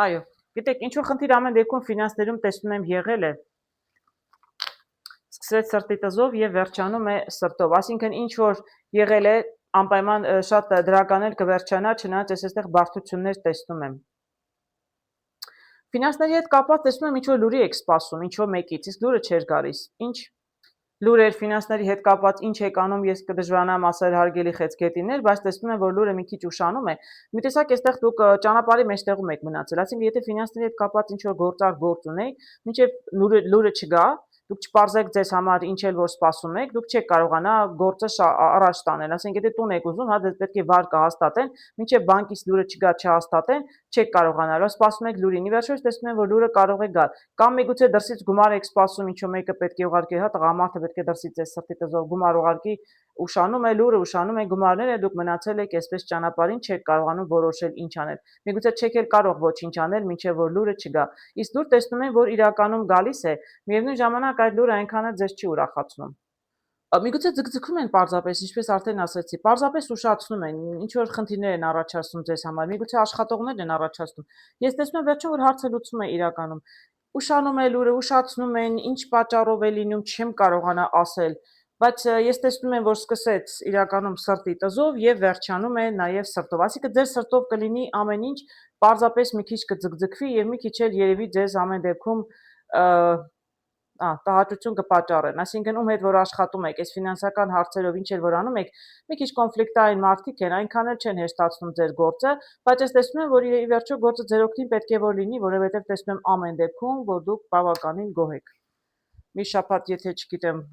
Այո, գիտեք, ինչ-որ խնդիր ամեն դեպքում ֆինանսներում տեսնում եմ եղել է, սկսեց սրտի տզով եւ վերջանում է սրտով, այսինքն ինչ-որ եղել է, անպայման շատ դրական էլ կվերջանա, չնայած ես այստեղ բարդություններ տեսնում եմ։ Ֆինանսների հետ կապված տեսնում եմ ինչ-որ լուրի եք սպասում, ինչ-որ մեկից, իսկ լուրը չէր գալիս, ինչ լուրեր ֆինանսների հետ կապված ինչ եք անում, ես կդժվարանամ ասել հարգելի խեցգետիներ, բայց տեսնում եմ, որ լուրը մի քիչ ուշանում է։ Մի տեսակ այստեղ դուք ճանապարհի մեջտեղում եք մնացել, այսինքն եթե ֆինանսների հետ կապված ինչ-որ գործար գործ ունեք, մինչև լուրը չգա, դուք չպարզեք ձեզ համար ինչ էլ որ սպասում եք, դուք չեք կարողանա գործը առաջ տանել, ասենք եթե տուն եք ուզում, հա դες պետք է վարկը հաստատեն, մինչև բանկից լուրը չգա չհաստատեն, չեք կարողանալու, սպասում եք լուրին, ի վերջո տեսնում եմ, որ լուրը կարող է գալ, կամ միգուցե դրսից գումար եք սպասում, ինչ-որ մեկը պետք է ուղարկի, հա տղամարդը պետք է դրսից ձեզ սրտի տզով գումար ուղարկի, ուշանում է լուրը, ուշանում է գումարները, դուք մնացել եք այսպես ճանապարհին, չեք կարողանում որոշել ինչ անել։ Միգուցե չեք էլ կարող ոչինչ անել, մինչև որ լուրը չգա։ Իսկ լուր տեսնում եմ, որ իրականում գալիս է, միևնույն ժամանակ այդ լուրը այնքան էլ ձեզ չի ուրախացնում։ Միգուցե ձգձգում են պարզապես, ինչպես արդեն ասացի, պարզապես ուշացնում են, ինչ որ խնդիրներ են առաջացնում ձեզ համար, միգուցե աշխատողներն են առաջացնում։ Ես տեսնում եմ վերջում, որ հարցը լուծվում է իրականում։ Ուշանում է լուրը, ուշացնում են, ինչ պատճառով է լինում, չեմ կարողանա ասել, բայց ես տեսնում եմ, որ սկսեց իրականում սրտի տզով եւ վերջանում է նաեւ սրտով։ Այսինքն ձեր սրտով կլինի ամեն ինչ, պարզապես մի քիչ կձգձգվի եւ մի քիչ էլ երևի ձեզ ամեն դեպքում տհաճություն կպատճառեն, այսինքն ում հետ որ աշխատում եք, այս ֆինանսական հարցերով ինչ էլ որ անում եք, մի քիչ կոնֆլիկտային մարդիկ են, այնքան էլ չեն հեշտացնում ձեր գործը, բայց ես տեսնում եմ, որ ի վերջո գործը ձեր օգտին պետք է որ լինի, որովհետև տեսնում եմ ամեն դեպքում, որ դուք բավականին գոհ եք։ Մի շաբաթ եթե չգիտեմ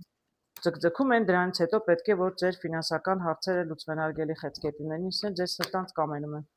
ձգձգում են, դրանից հետո պետք է որ ձեր ֆինանսական հարցերը լուծվեն, հարգելի խեցգետիներ, ինձ ձեզ սրտանց կամենում եմ։